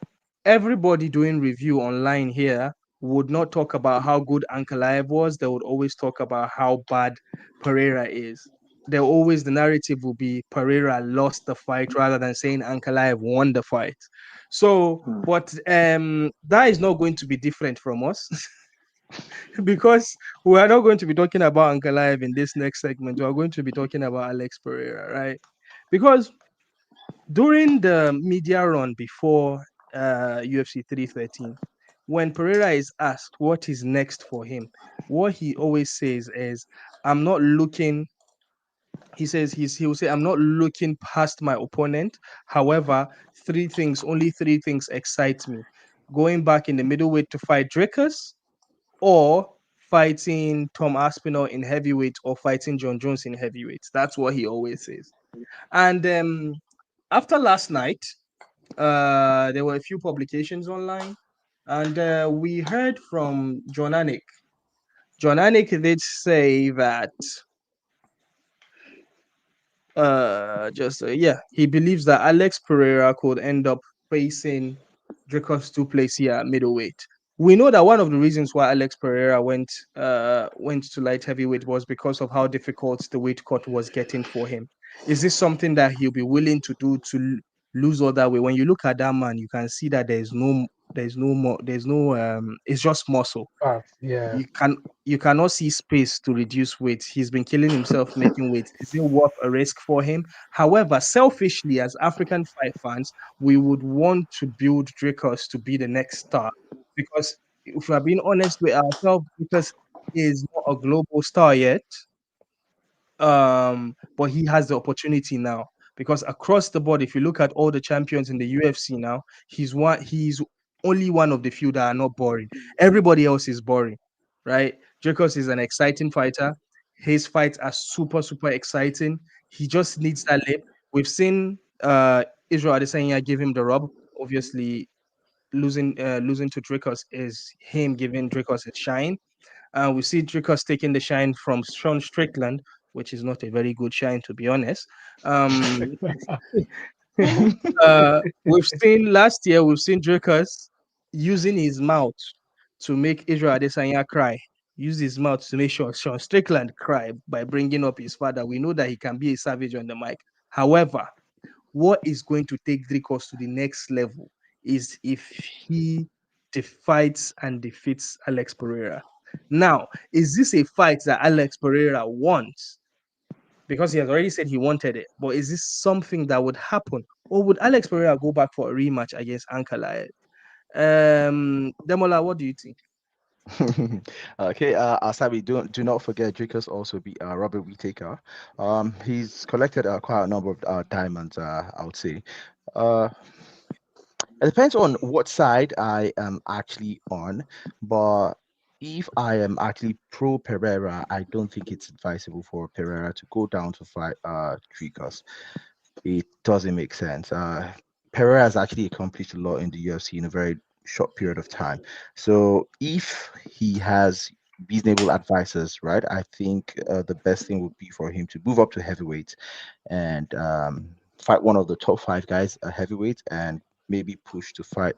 everybody doing review online here would not talk about how good Ankalaev was. They would always talk about how bad Pereira is. The narrative will be Pereira lost the fight rather than saying Ankalaev won the fight. So, but that is not going to be different from us. Because we are not going to be talking about Ankalaev in this next segment. We are going to be talking about Alex Pereira, right? Because during the media run before UFC 313, when Pereira is asked what is next for him, what he always says is, I'm not looking, he says he will say, I'm not looking past my opponent. However, only three things excite me. Going back in the middleweight to fight Dricus, or fighting Tom Aspinall in heavyweight, or fighting John Jones in heavyweight. That's what he always says. And after last night, there were a few publications online, and we heard from Jon Anik. Jon Anik did say that he believes that Alex Pereira could end up facing Dricus Du Plessis at middleweight. We know that one of the reasons why Alex Pereira went to light heavyweight was because of how difficult the weight cut was getting for him. Is this something that he'll be willing to do to lose all that way? When you look at that man, you can see that there's no more, it's just muscle. Yeah. You cannot see space to reduce weight. He's been killing himself making weight. Is it worth a risk for him? However, selfishly, as African fight fans, we would want to build Dricus to be the next star, because if we're being honest with ourselves, because he is not a global star yet, but he has the opportunity now, because across the board, if you look at all the champions in the UFC now, he's only one of the few that are not boring. Everybody else is boring, right? Dricus is an exciting fighter. His fights are super, super exciting. He just needs that lip. We've seen Israel Adesanya give him the rub. Obviously, losing to Dricus is him giving Dricus a shine. We see Dricus taking the shine from Sean Strickland, which is not a very good shine, to be honest. We've seen last year, we've seen Dricus using his mouth to make Israel Adesanya cry. Use his mouth to make sure Sean Strickland cry by bringing up his father. We know that he can be a savage on the mic. However, what is going to take Dricus to the next level is if he fights and defeats Alex Pereira. Now, is this a fight that Alex Pereira wants? Because he has already said he wanted it. But is this something that would happen? Or would Alex Pereira go back for a rematch against Ankalaev? Demola, what do you think? Okay, Asabi, do not forget Dricus also beat Robert Whittaker. He's collected quite a number of diamonds, I would say. It depends on what side I am actually on, but if I am actually pro Pereira, I don't think it's advisable for Pereira to go down to fight Dricus. It doesn't make sense. Pereira has actually accomplished a lot in the UFC in a very short period of time. So if he has reasonable advisors, right, I think the best thing would be for him to move up to heavyweight and fight one of the top 5 guys at heavyweight and maybe push to fight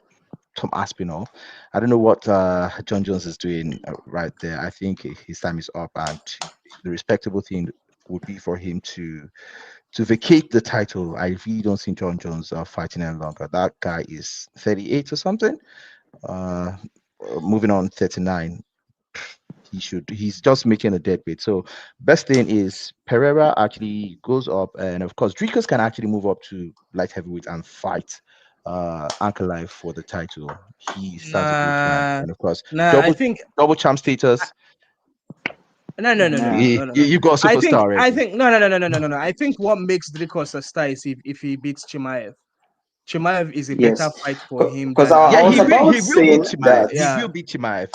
Tom Aspinall. I don't know what John Jones is doing right there. I think his time is up, and the respectable thing would be for him to vacate the title. I really don't see John Jones fighting any longer. That guy is 38 or something. Moving on 39. He's just making a deadbeat. So best thing is Pereira actually goes up, and of course Dricus can actually move up to light heavyweight and fight Ankalaev for the title. He stands a good chance, and of course I think double champ status. No. You got superstar already. I think no. I think what makes Dricus a star is if he beats Chimaev. Chimaev is a better fight for him. Because Than I was he about will beat saying Chimaev. that. He will beat Chimaev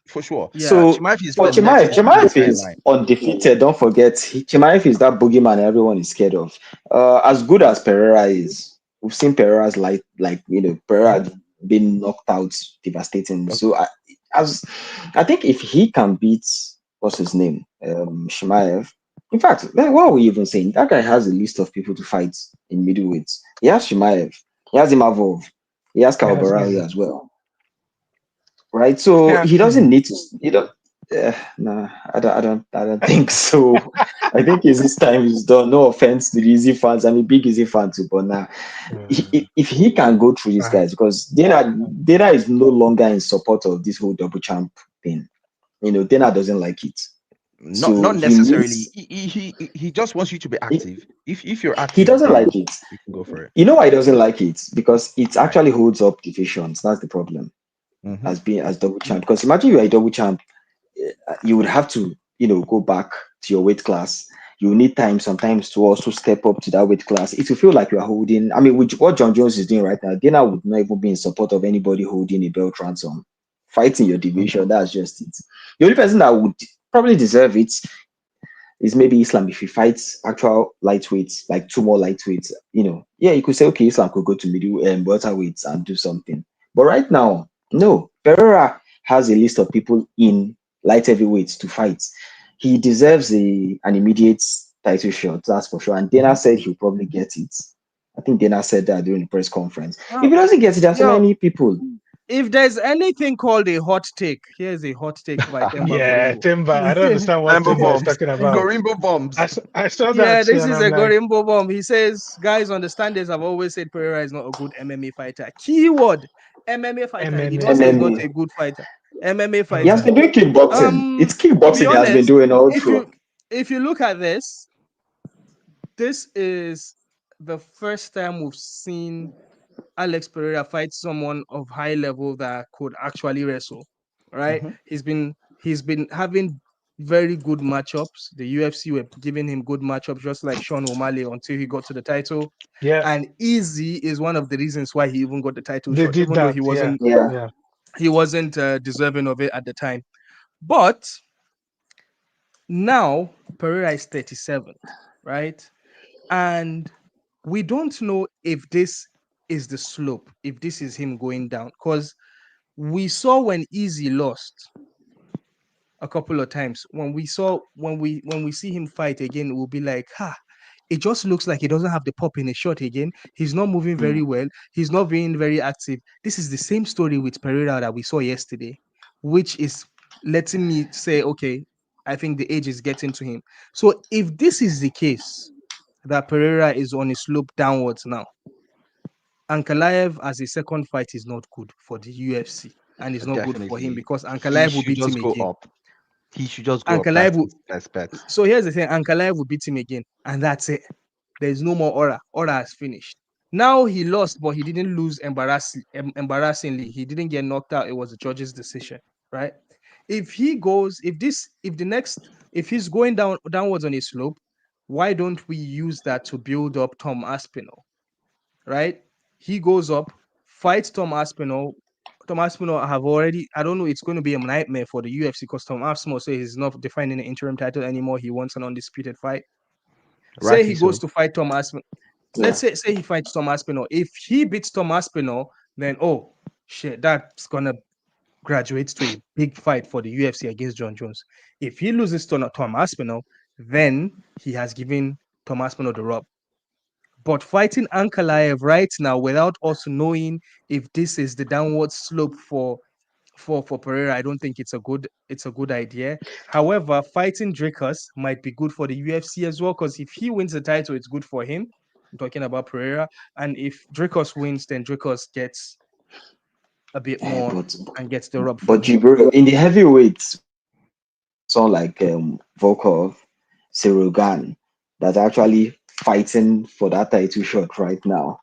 for sure. Yeah. So Chimaev is but Chimaev is undefeated. Don't forget, Chimaev is that boogeyman everyone is scared of. As good as Pereira is, we've seen Pereira's Pereira been knocked out devastating. So I think if he can beat what's his name, Chimaev. In fact, what are we even saying? That guy has a list of people to fight in middleweight. He has Chimaev, he has Imavov, he has Kawabarawi as well. Right, so he doesn't need to. Nah, I don't think so. I think his time is done. No offense to the Easy fans. I'm a big Easy fan too, but now if he can go through these guys, because Dana is no longer in support of this whole double champ thing. Dana doesn't like it. Not necessarily. He just wants you to be active. If you're active, he doesn't like it. You can go for it. You know why he doesn't like it? Because it actually holds up divisions. That's the problem. As double champ. Because imagine you are a double champ, you would have to go back to your weight class. You need time sometimes to also step up to that weight class. If you feel like you are holding, I mean, with what Jon Jones is doing right now, Dana would not even be in support of anybody holding a belt ransom. Fighting your division, that's just it. The only person that would probably deserve it is maybe Islam. If he fights actual lightweights, like 2 more lightweights, you could say, okay, Islam could go to middle welterweights and do something. But right now, no. Pereira has a list of people in light heavyweights to fight. He deserves an immediate title shot, that's for sure. And Dana said he'll probably get it. I think Dana said that during the press conference. If he doesn't get it, there's so many people. If there's anything called a hot take, here's a hot take by Timber. Yeah, Timber. I don't understand what Timber is talking about. Gorimbo bombs. I saw that. Yeah, this is a Gorimbo bomb. He says, guys on the standards have always said Pereira is not a good MMA fighter. Keyword, MMA fighter. He doesn't say he's not a good fighter. MMA fighter. He has been doing kickboxing. It's kickboxing he has been doing all through. If you look at this is the first time we've seen Alex Pereira fight someone of high level that could actually wrestle, right? He's been having very good matchups. The UFC were giving him good matchups, just like Sean O'Malley, until he got to the title. Yeah, and Easy is one of the reasons why he even got the title they shot, did even that. though he wasn't. Yeah. He wasn't deserving of it at the time. But now Pereira is 37, right? And we don't know if this is the slope, if this is him going down, because we saw when Easy lost a couple of times. When we see him fight again, we'll be like, it just looks like he doesn't have the pop in his shot again. He's not moving very well. He's not being very active. This is the same story with Pereira that we saw yesterday, which is letting me say, okay, I think the age is getting to him. So if this is the case, that Pereira is on a slope downwards now, Ankalaev as a second fight is not good for the UFC, and it's not good for him Definitely. because He Ankalaev will should beat him just go again. up. He should just go up. Ankalaev That's will, his best bet. so here's the thing, Ankalaev will beat him again, and that's it. There's no more aura. Aura has finished. Now he lost, but he didn't lose embarrassingly. He didn't get knocked out. It was a judge's decision, right? If he goes, if he's going downwards on his slope, why don't we use that to build up Tom Aspinall, right? He goes up, fights Tom Aspinall. Tom Aspinall I don't know, it's going to be a nightmare for the UFC because Tom Aspinall says he's not defending an interim title anymore. He wants an undisputed fight. Say he Rightly goes so. to fight Tom Aspinall. Yeah. Let's say he fights Tom Aspinall. If he beats Tom Aspinall, then oh shit, that's gonna graduate to a big fight for the UFC against John Jones. If he loses to Tom Aspinall, then he has given Tom Aspinall the rub. But fighting Ankalaev right now without us knowing if this is the downward slope for Pereira, I don't think it's a good idea. However, fighting Dricus might be good for the UFC as well, because if he wins the title, it's good for him. I'm talking about Pereira. And if Dricus wins, then Dricus gets a bit more But and gets the rub from but him. Jibril, in the heavyweights, we saw like Volkov, Sirogan, that's actually fighting for that title shot right now.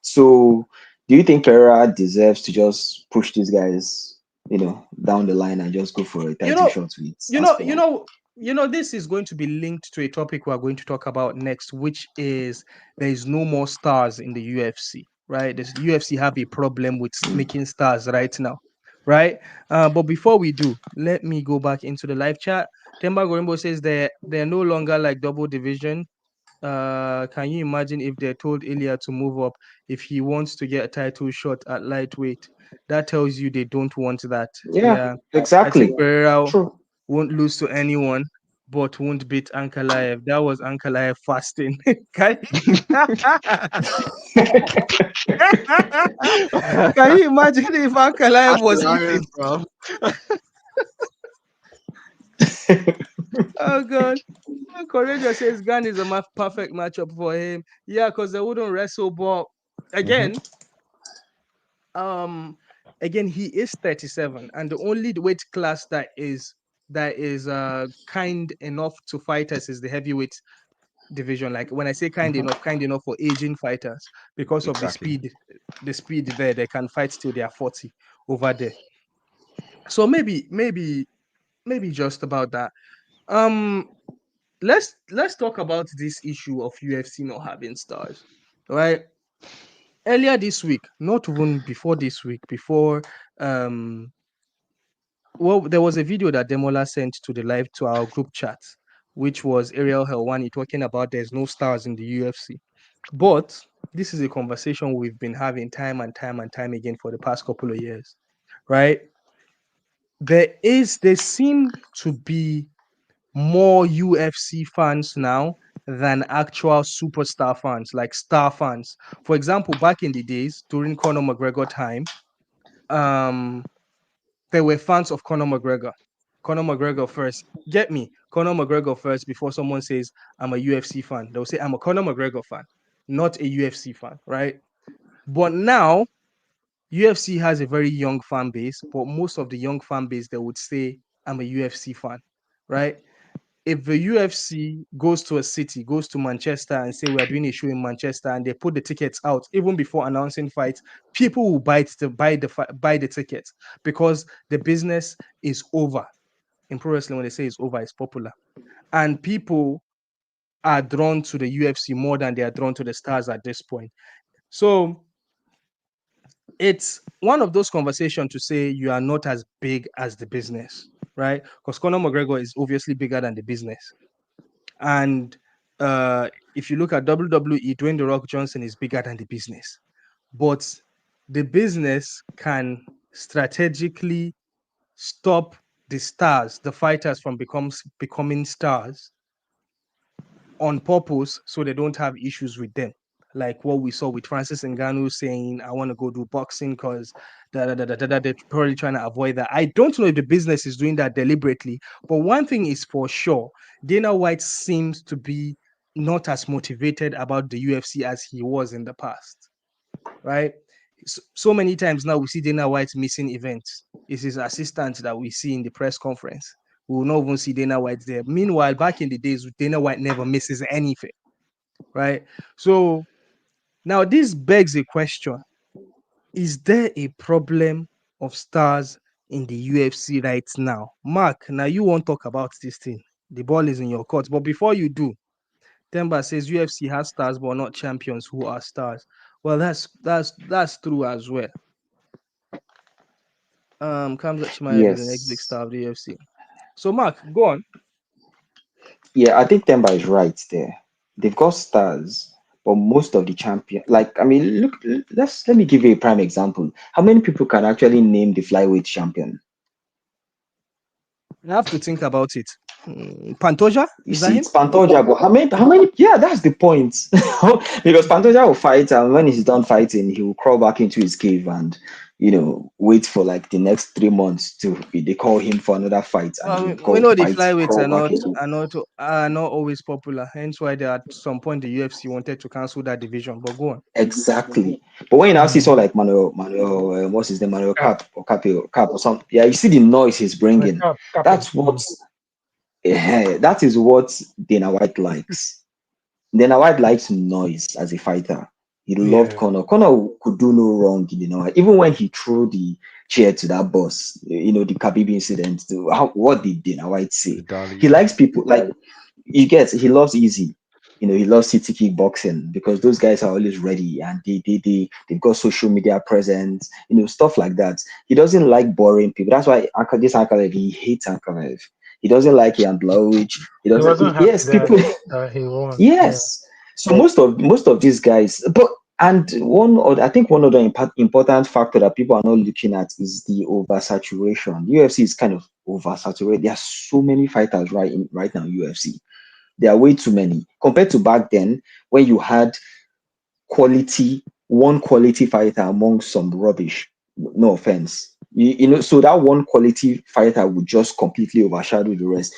So, do you think Pereira deserves to just push these guys, down the line and just go for a You title know, shot with you know, you Aspinall? know, this is going to be linked to a topic we're going to talk about next, which is there is no more stars in the UFC, right? The UFC have a problem with making stars right now, right? But before we do, let me go back into the live chat. Temba Gorimbo says they're no longer like double division. Can you imagine if they told Ilya to move up if he wants to get a title shot at lightweight? That tells you they don't want that. Yeah, Yeah, I exactly. think Pereira True. won't lose to anyone, but won't beat Ankalaev. That was Ankalaev fasting. Can Can you imagine if Ankalaev That's was hilarious, eating? bro. Oh God. Courageous says Gun is a perfect matchup for him. Yeah, because they wouldn't wrestle, but again, um, he is 37, and the only weight class that is kind enough to fighters is the heavyweight division. Like when I say kind enough for aging fighters because of Exactly. the speed there, they can fight till they are 40 over there. So maybe just about that. Um, let's talk about this issue of UFC not having stars, right? Earlier this week, not even before this week, before well, there was a video that Demola sent to our group chat, which was Ariel Helwani talking about there's no stars in the UFC. But this is a conversation we've been having time and time and time again for the past couple of years, right? There seem to be more UFC fans now than actual superstar fans, like star fans. For example, back in the days during Conor McGregor time, there were fans of Conor McGregor. Conor McGregor first. Get me, Conor McGregor first before someone says I'm a UFC fan. They'll say I'm a Conor McGregor fan, not a UFC fan, right? But now UFC has a very young fan base, but most of the young fan base they would say I'm a UFC fan, right? If the UFC goes to a city, goes to Manchester and say we're doing a show in Manchester and they put the tickets out even before announcing fights, people will buy the tickets because the business is over. In pro wrestling, when they say it's over, it's popular. And people are drawn to the UFC more than they are drawn to the stars at this point. So it's one of those conversations to say you are not as big as the business, right? Because Conor McGregor is obviously bigger than the business. And if you look at WWE, Dwayne The Rock Johnson is bigger than the business, but the business can strategically stop the stars, the fighters, from becoming stars on purpose, so they don't have issues with them. Like what we saw with Francis Ngannou saying, "I want to go do boxing because they're probably trying to avoid that." I don't know if the business is doing that deliberately, but one thing is for sure: Dana White seems to be not as motivated about the UFC as he was in the past, right? So many times now we see Dana White missing events. It's his assistant that we see in the press conference. We will not even see Dana White there. Meanwhile, back in the days, Dana White never misses anything, right? So now this begs a question: is there a problem of stars in the UFC right now? Mark, now you won't talk about this thing. The ball is in your court. But before you do, Temba says UFC has stars but not champions who are stars. Well, that's true as well. Kamzat Chimaev is the next big Yes. star of the UFC. So Mark, go on. Yeah, I think Temba is right there. They've got stars, but most of the champion, like I mean, look, let me give you a prime example. How many people can actually name the flyweight champion? I have to think about it. Pantoja, You is that see, him? it's Pantoja, but how many? Yeah, that's the point. Because Pantoja will fight, and when he's done fighting, he will crawl back into his cave and, wait for like the next 3 months to they call him for another fight, and Well, he'll we go know the fight, flyweights crawl back again. are not always popular. Hence why they, at some point the UFC wanted to cancel that division. But go on. Exactly. But when you now see Mm. someone like Manuel, what's his name, Manuel Cap, Cap or something, yeah, you see the noise he's bringing. Capo. That's what, that is what Dana White likes. Dana White likes noise as a fighter. He loved Yeah. Conor. Conor could do no wrong, even when he threw the chair to that boss, the Khabib incident. What did Dana White The say? He Dolly. likes people like he loves easy. He loves city kickboxing because those guys are always ready and they've got social media presence, stuff like that. He doesn't like boring people. That's why this Ankalaev, he hates Ankalaev. He doesn't like Jan Blauwich. He He doesn't. wasn't happy Yes, that people. he won. Yeah. Yes. So most of these guys, but and I think one other important factor that people are not looking at is the oversaturation. UFC is kind of oversaturated. There are so many fighters right now in UFC. There are way too many compared to back then when you had one quality fighter among some rubbish. No offense. So that one quality fighter would just completely overshadow the rest.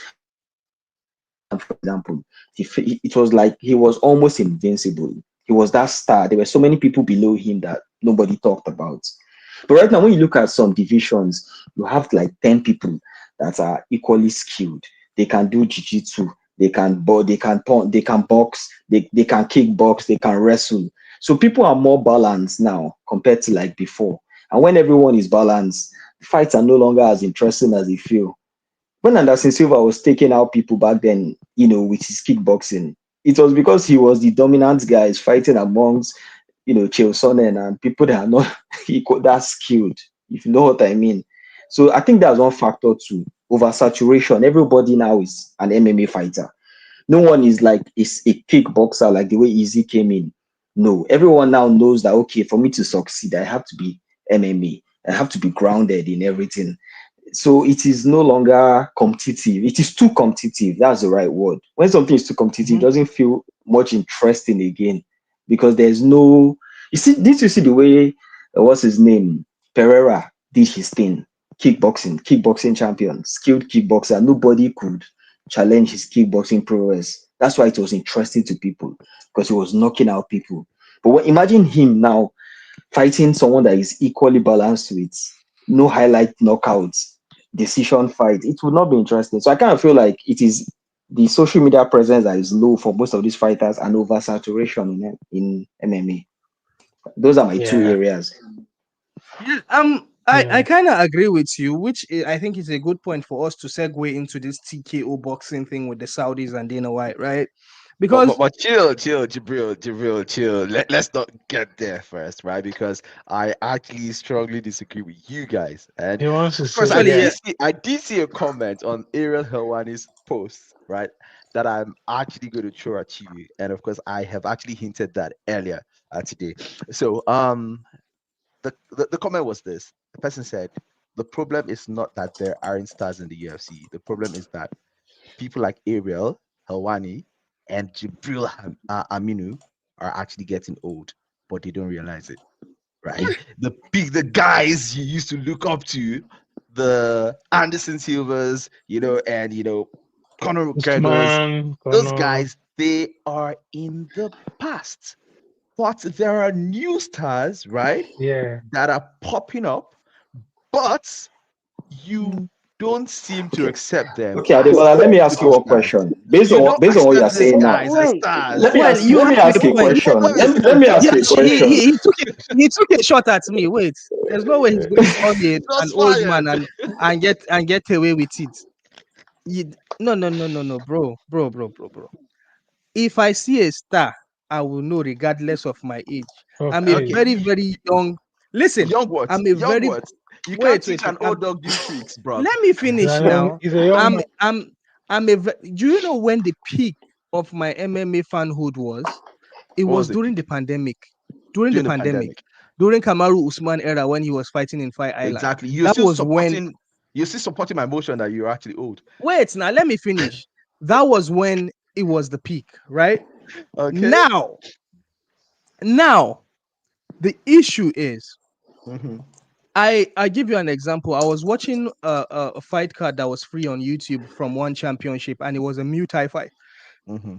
And for example, it was like he was almost invincible. He was that star. There were so many people below him that nobody talked about. But right now, when you look at some divisions, you have like 10 people that are equally skilled. They can do jiu-jitsu, they can punt, they can box, they can kickbox, they can wrestle. So people are more balanced now compared to like before. And when everyone is balanced, fights are no longer as interesting as they feel. When Anderson Silva was taking out people back then, with his kickboxing, it was because he was the dominant guys fighting amongst, Chael Sonnen and people that are not equal, that skilled, if you know what I mean. So I think that's one factor too. Oversaturation. Everybody now is an MMA fighter. No one is a kickboxer like the way Easy came in. No, everyone now knows that okay, for me to succeed, I have to be MMA. I have to be grounded in everything. So it is no longer competitive. It is too competitive. That's the right word. When something is too competitive, it doesn't feel much interesting again because there's no. Did you see the way what's his name Pereira did his thing? Kickboxing champion, skilled kickboxer. Nobody could challenge his kickboxing prowess. That's why it was interesting to people because he was knocking out people. But imagine him now fighting someone that is equally balanced with no highlight knockouts, decision fight. It would not be interesting. So I kind of feel like it is the social media presence that is low for most of these fighters and oversaturation in MMA. Those are my two Yeah. areas. Yeah, I Yeah. kind of agree with you, which I think is a good point for us to segue into this TKO boxing thing with the Saudis and Dana White, right? Because But chill, Jibril, chill. Let's not get there first, right? Because I actually strongly disagree with you guys. And He wants to of course, say, actually, yeah. I did see a comment on Ariel Helwani's post, right? that I'm actually going to throw at you, and of course, I have actually hinted that earlier today. So, the comment was this: the person said, "The problem is not that there aren't stars in the UFC. The problem is that people like Ariel Helwani and Jibril Aminu are actually getting old, but they don't realize it." Right? The guys you used to look up to, the Anderson Silvers, and Conor McGregor's, Usman, those Conor. guys, they are in the past. But there are new stars, right, Yeah. that are popping up, but you don't seem to Okay. accept them Okay, as Ademola, let me ask you one superstars. question. Based You on don't what you're accept these saying now, guys as Wait, stars. let me well, ask you let have me the ask you a point. question. Wait, Let me ask Yeah, you a question. he took a shot at me. Wait, there's no way he's going to call me an Shots old man fired. and get away with it. No, bro. If I see a star, I will know regardless of my age. I'm a Okay. Okay, very, very young. Listen, young what? I'm a Young very what? You can't wait, teach an old dog new tricks, bro. let me finish now. He's a young man. Do you know when the peak of my MMA fanhood was? It What was was it during the pandemic. During the during the pandemic. pandemic? During Kamaru Usman era when he was fighting in Fire Island. Exactly. That was when You're still supporting my motion that you're actually old. wait now, let me finish. That was when it was the peak, right? Okay. Now, the issue is Mm-hmm. I give you an example. I was watching a fight card that was free on YouTube from one championship, and it was a Muay Thai fight. Mm-hmm.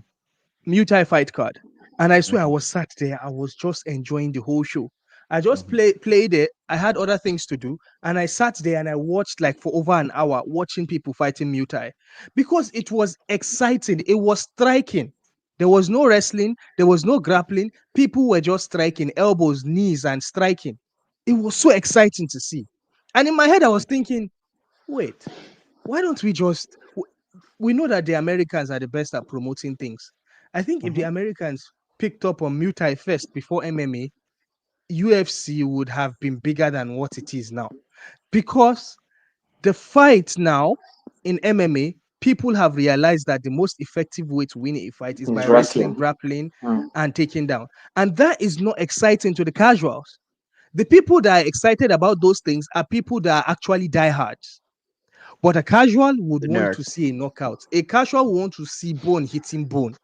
Muay Thai fight card. And I swear I Mm-hmm. was sat there. I was just enjoying the whole show. I just Mm-hmm. played it. I had other things to do. And I sat there and I watched like for over an hour watching people fighting Muay Thai because it was exciting. It was striking. There was no wrestling. There was no grappling. People were just striking elbows, knees, and striking. It was so exciting to see. And in my head, I was thinking, wait, why don't we just we know that the Americans are the best at promoting things. I think if the Americans picked up on Muay Thai first before MMA, UFC would have been bigger than what it is now. Because the fight now in MMA, people have realized that the most effective way to win a fight is by It's wrestling, wrestling. grappling, and taking down. And that is not exciting to the casuals. The people that are excited about those things are people that are actually diehards. But a casual would The want to nerds. see a knockout. A casual would want to see bone hitting bone.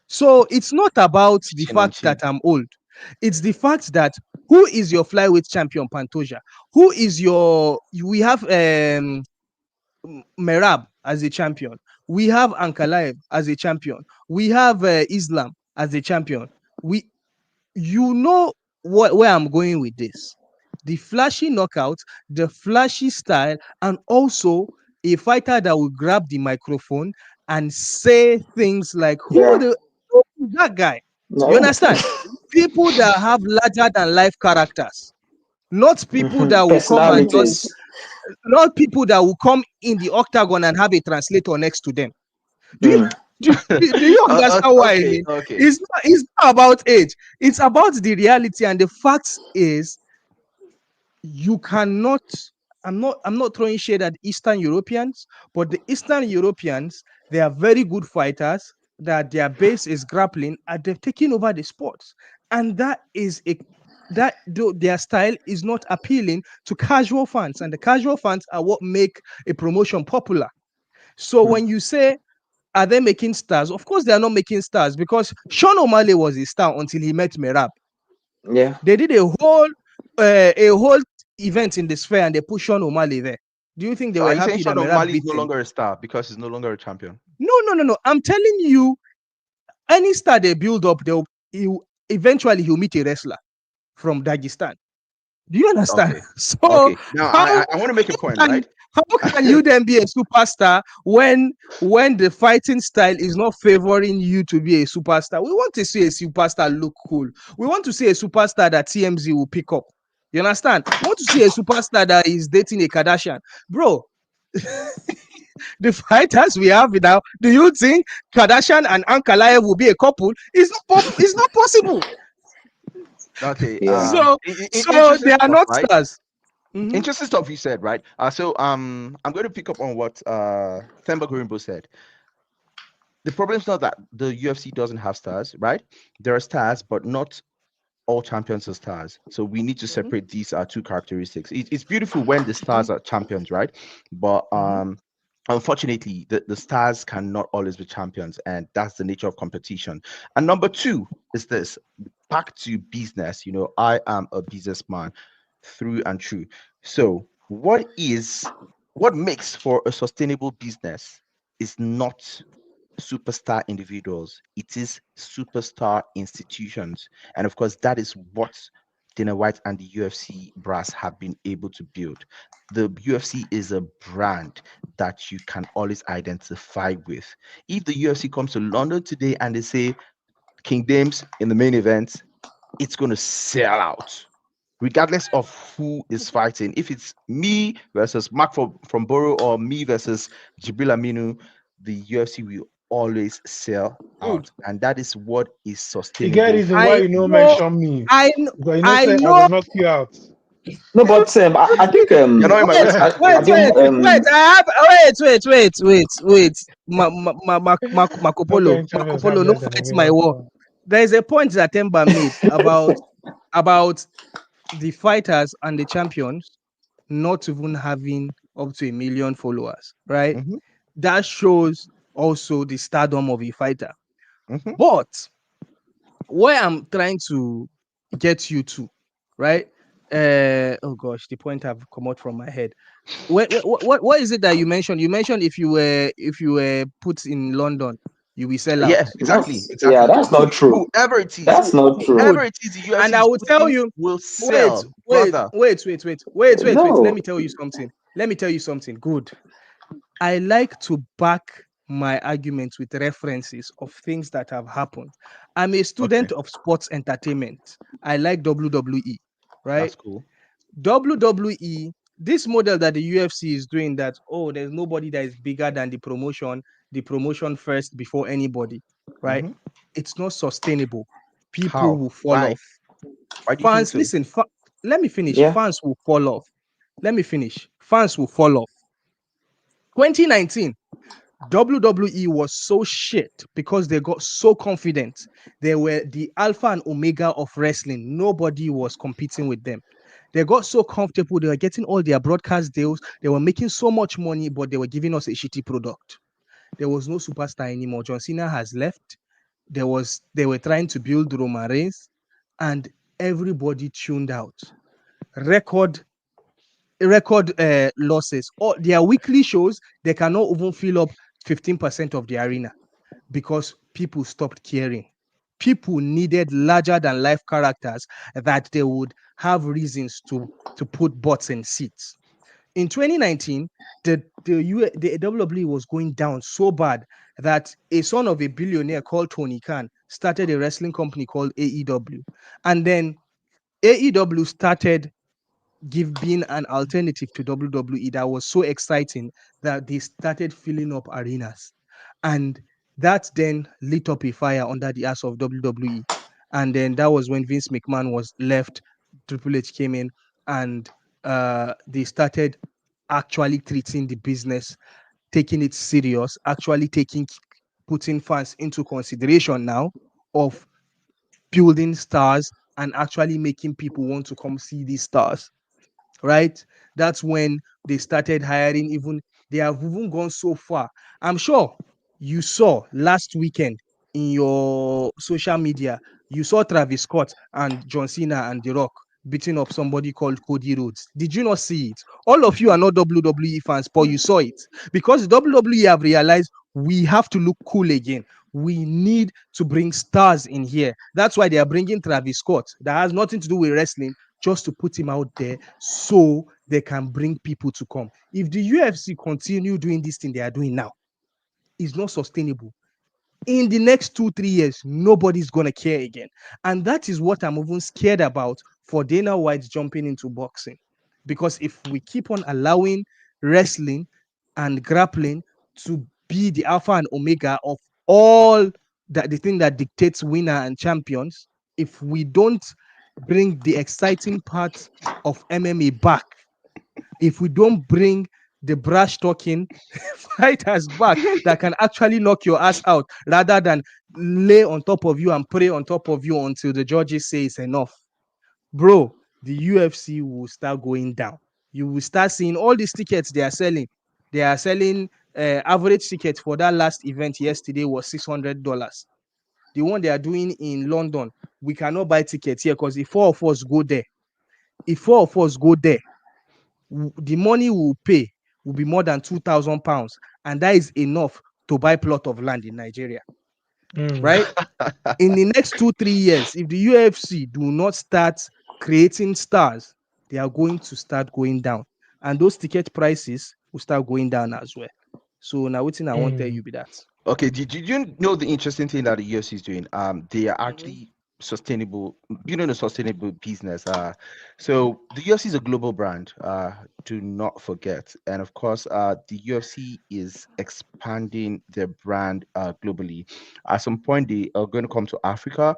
So it's not about the Chin on fact chin. that I'm old. It's the fact that who is your flyweight champion, Pantoja? Who is your? We have Merab as a champion. We have Ankalaev as a champion. We have Islam as a champion. You know where I'm going with this. The flashy knockout, the flashy style, and also a fighter that will grab the microphone and say things like, Yeah. who is that guy? You No. understand? People that have larger than life characters, not people that will come and just, Personalities. not people that will come in the octagon and have a translator next to them. Do you Mm. do you understand what I Okay. mean? Okay. It's not about age. It's about the reality, and the fact is, you cannot. I'm not throwing shade at Eastern Europeans, but the Eastern Europeans, they are very good fighters. That their base is grappling, and they've taken over the sports, and their style is not appealing to casual fans, and the casual fans are what make a promotion popular. So when you say, are they making stars? Of course, they are not making stars because Sean O'Malley was a star until he met Merab. Yeah. They did a whole event in the sphere and they put Sean O'Malley there. Do you think they So are were you saying happy that Sean Merab O'Malley is beat no him? longer a star because he's no longer a champion? No. I'm telling you, any star they build up, eventually he'll meet a wrestler from Dagestan. Do you understand? Okay. So Okay. Now how I want to make a point, can right? how can you then be a superstar when the fighting style is not favoring you to be a superstar? We want to see a superstar look cool. We want to see a superstar that TMZ will pick up. You understand? We want to see a superstar that is dating a Kardashian, bro. The fighters we have now. Do you think Kardashian and Ankalaev will be a couple? It's not possible. Okay. Yeah. So Interesting they are stuff, not right? stars. Mhm. Interesting stuff you said, right? I'm going to pick up on what Themba Gorimbo said. the problem is not that the UFC doesn't have stars, right? There are stars, but not all champions are stars. So we need to Mhm, separate these two characteristics. It's beautiful when the stars are champions, right? But mhm. unfortunately, the stars cannot always be champions, and that's the nature of competition. And number two is this: back to business. I am a businessman through and through. So what makes for a sustainable business is not superstar individuals, it is superstar institutions. And of course, that is what Dana White and the UFC brass have been able to build. The UFC is a brand that you can always identify with. If the UFC comes to London today and they say King James in the main event, it's going to sell out regardless of who is fighting. If it's me versus Mark from Borough or me versus Jibril Aminu, the UFC will always sell Good. out. And that is what is You get sustainable reason why I you no know, mention me. I know, Because you know I say I know. go knock you out. No, but I think You're not in my Wait, west side. wait, I wait, think wait. I have wait. Marco Polo, Outgoing Marco champions have Polo, no less than a fight my million war. followers. There is a point that Temba made about the fighters and the champions not even having up to 1 million followers, right? Mm-hmm, That shows also the stardom of a fighter. mm-hmm. But where I'm trying to get you to, right? Oh gosh, the point have come out from my head. What is it that you mentioned? You mentioned if you were put in London, you will sell out. Yeah, exactly, yeah, exactly. that's not true. Whoever it is, That's not true. whoever Good. it is the UFC And I is will tell pushing you, will wait, sell, wait, brother. wait, wait, wait, wait, wait, wait. Let No. me tell you something. Let me tell you something. Good. I like to back my arguments with references of things that have happened. I'm a Okay, student of sports entertainment. I like WWE, right? that's cool. WWE, this model that the UFC is doing that, oh, there's nobody that is bigger than the promotion first before anybody, right? Mm-hmm. It's not sustainable. People How? will fall Why? off. Why do you think Fans, so? listen, let me finish. Yeah. Fans will fall off. Let me finish. Fans will fall off. 2019, WWE was so shit because they got so confident. They were the alpha and omega of wrestling. Nobody was competing with them. They got so comfortable. They were getting all their broadcast deals. They were making so much money, but they were giving us a shitty product. There was no superstar anymore. John Cena has left. They were trying to build Roman Reigns, and everybody tuned out. Record losses. Or their weekly shows, they cannot even fill up 15% of the arena because people stopped caring. People needed larger than life characters that they would have reasons to put butts in seats. In 2019, the WWE was going down so bad that a son of a billionaire called Tony Khan started a wrestling company called AEW. And then AEW started being an alternative to WWE that was so exciting that they started filling up arenas. And that then lit up a fire under the ass of WWE. And then that was when Vince McMahon was left, Triple H came in, and they started actually treating the business, taking it serious, actually putting fans into consideration now of building stars and actually making people want to come see these stars, right? That's when they started hiring. Even they have even gone so far. I'm sure you saw last weekend in your social media, you saw Travis Scott and John Cena and The Rock beating up somebody called Cody Rhodes. Did you not see it? All of you are not WWE fans, but you saw it because WWE have realized we have to look cool again. We need to bring stars in here. That's why they are bringing Travis Scott. That has nothing to do with wrestling, just to put him out there so they can bring people to come. If the UFC continue doing this thing they are doing now, it's not sustainable. In the next 2-3 years, nobody's gonna care again. And that is what I'm even scared about for Dana White jumping into boxing. Because if we keep on allowing wrestling and grappling to be the alpha and omega of all that, the thing that dictates winner and champions, if we don't bring the exciting parts of MMA back, if we don't bring the brash talking fighters back that can actually knock your ass out rather than lay on top of you and pray on top of you until the judges say it's enough. Bro, the UFC will start going down. You will start seeing all these tickets they are selling. They are selling average ticket for that last event yesterday was $600. The one they are doing in London, we cannot buy tickets here because if four of us go there, the money we'll pay will be more than £2,000, and that is enough to buy plot of land in Nigeria. Right? In the next 2-3 years, if the UFC do not start creating stars, they are going to start going down, and those ticket prices will start going down as well. So now, what thing I want to tell you be that. Okay, did you know the interesting thing that the UFC is doing? They are actually sustainable, building a sustainable business. So the UFC is a global brand. Do not forget, and of course, the UFC is expanding their brand globally. At some point, they are going to come to Africa.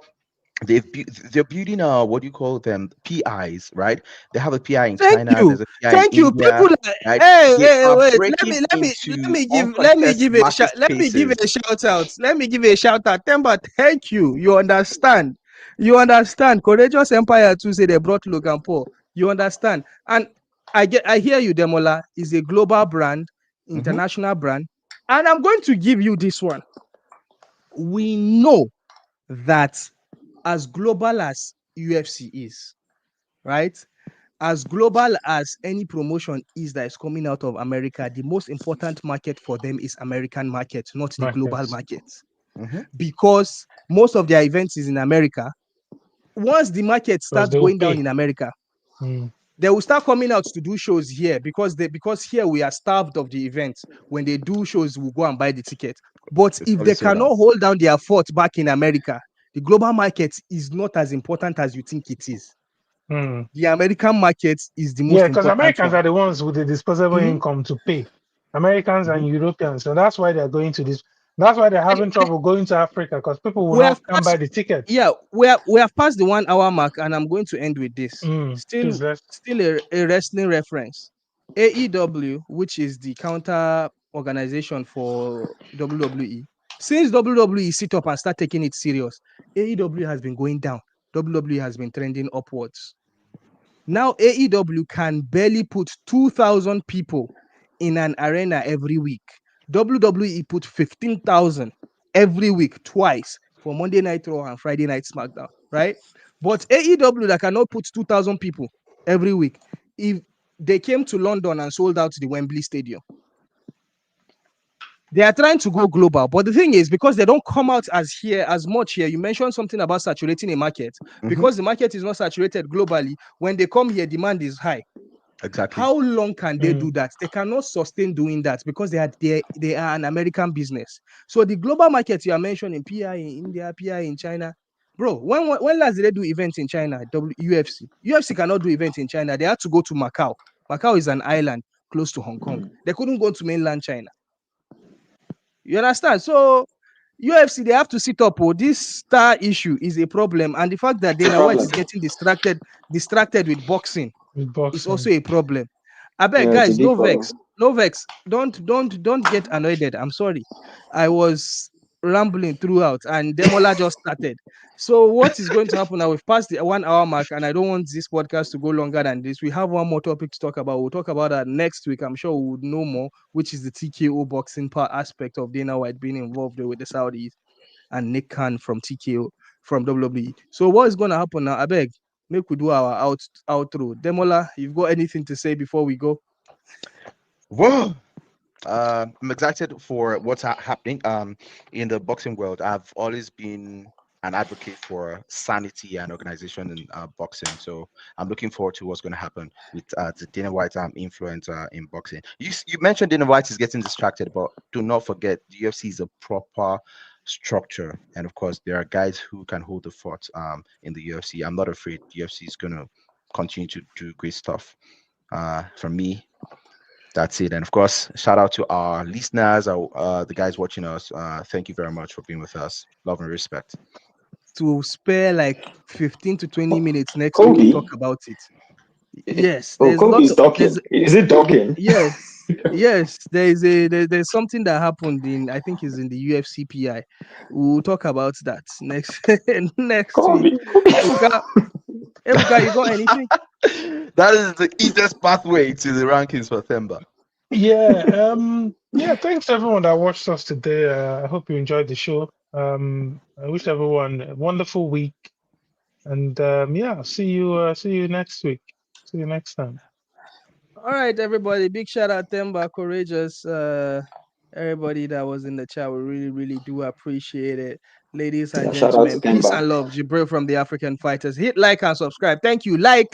They're building what do you call them, PIs, right? They have a PI in Thank China, you, there's a PI in thank you. India, People, right? hey, They hey, are wait. breaking into Let me uncontested give a market shout. Let me give spaces. a shout out. Let me give a shout out. Temba, thank you. You understand? You understand? Courageous Empire too say they brought Logan Paul. You understand? And I hear you. Demola is a global brand, international brand, and I'm going to give you this one. We know that as global as UFC is, right? As global as any promotion is that is coming out of America, the most important market for them is American market, not the global market. Because most of their events is in America. Once the market starts going down in America, they will start coming out to do shows here because here we are starved of the events. When they do shows, we'll go and buy the ticket. But if they cannot hold down their fort back in America, the global market is not as important as you think it is. The American market is the most important. Because Americans are the ones with the disposable income to pay. Americans and Europeans, so that's why they're going to this. That's why they're having trouble going to Africa because people will not come buy the tickets. Yeah, we have passed the 1 hour mark, and I'm going to end with this. Still a wrestling reference. AEW, which is the counter organization for WWE, since WWE sit up and start taking it serious, AEW has been going down. WWE has been trending upwards. Now AEW can barely put 2,000 people in an arena every week. WWE put 15,000 every week, twice, for Monday Night Raw and Friday Night SmackDown, right? But AEW that cannot put 2,000 people every week, if they came to London and sold out the Wembley Stadium, they are trying to go global. But the thing is, because they don't come out as much here, you mentioned something about saturating a market. Because the market is not saturated globally, when they come here, demand is high. Exactly. How long can they do that? They cannot sustain doing that because they are an American business. So the global market you are mentioning, PI in India, PI in China, bro. When last did they do events in China? UFC cannot do events in China. They had to go to Macau. Macau is an island close to Hong Kong. They couldn't go to mainland China. You understand? So UFC, they have to sit up. This star issue is a problem, and the fact that Dana White is getting distracted with boxing is also a problem. I beg, guys, no vex. Don't get annoyed. I'm sorry. I was rambling throughout, and Demola just started. So what is going to happen now? We've passed the 1 hour mark, and I don't want this podcast to go longer than this. We have one more topic to talk about. We'll talk about that next week. I'm sure we would know more, which is the TKO boxing part aspect of Dana White being involved with the Saudis and Nick Khan from TKO from WWE. So what is going to happen now? I beg, make we do our outro. Demola, you've got anything to say before we go? Whoa. I'm excited for what's happening in the boxing world. I've always been an advocate for sanity and organization in boxing, so I'm looking forward to what's going to happen with the Dana White influence in boxing. You mentioned Dana White is getting distracted, but do not forget the UFC is a proper structure, and of course there are guys who can hold the fort in the UFC. I'm not afraid. The UFC is going to continue to do great stuff. From me, that's it. And of course, shout out to our listeners, the guys watching us. Thank you very much for being with us. Love and respect. To spare like 15 to 20 minutes next week to talk about it. Yes, there's Kobe is talking. Is it talking? Yes. Yes, there's something that happened in, I think is in the UFC PI. We'll talk about that next next week. Kobe, Kobe. Ebuka, Ebuka, you got anything? That is the easiest pathway to the rankings for Themba. Yeah, thanks everyone that watched us today. I hope you enjoyed the show. I wish everyone a wonderful week. And yeah, see you next week. See you next time. All right, everybody. Big shout out Themba, Courageous, everybody that was in the chat. We really do appreciate it. Ladies and Shout out to gentlemen, peace Themba. and love. Jibril from the African Fighters. Hit like and subscribe. Thank you. Like.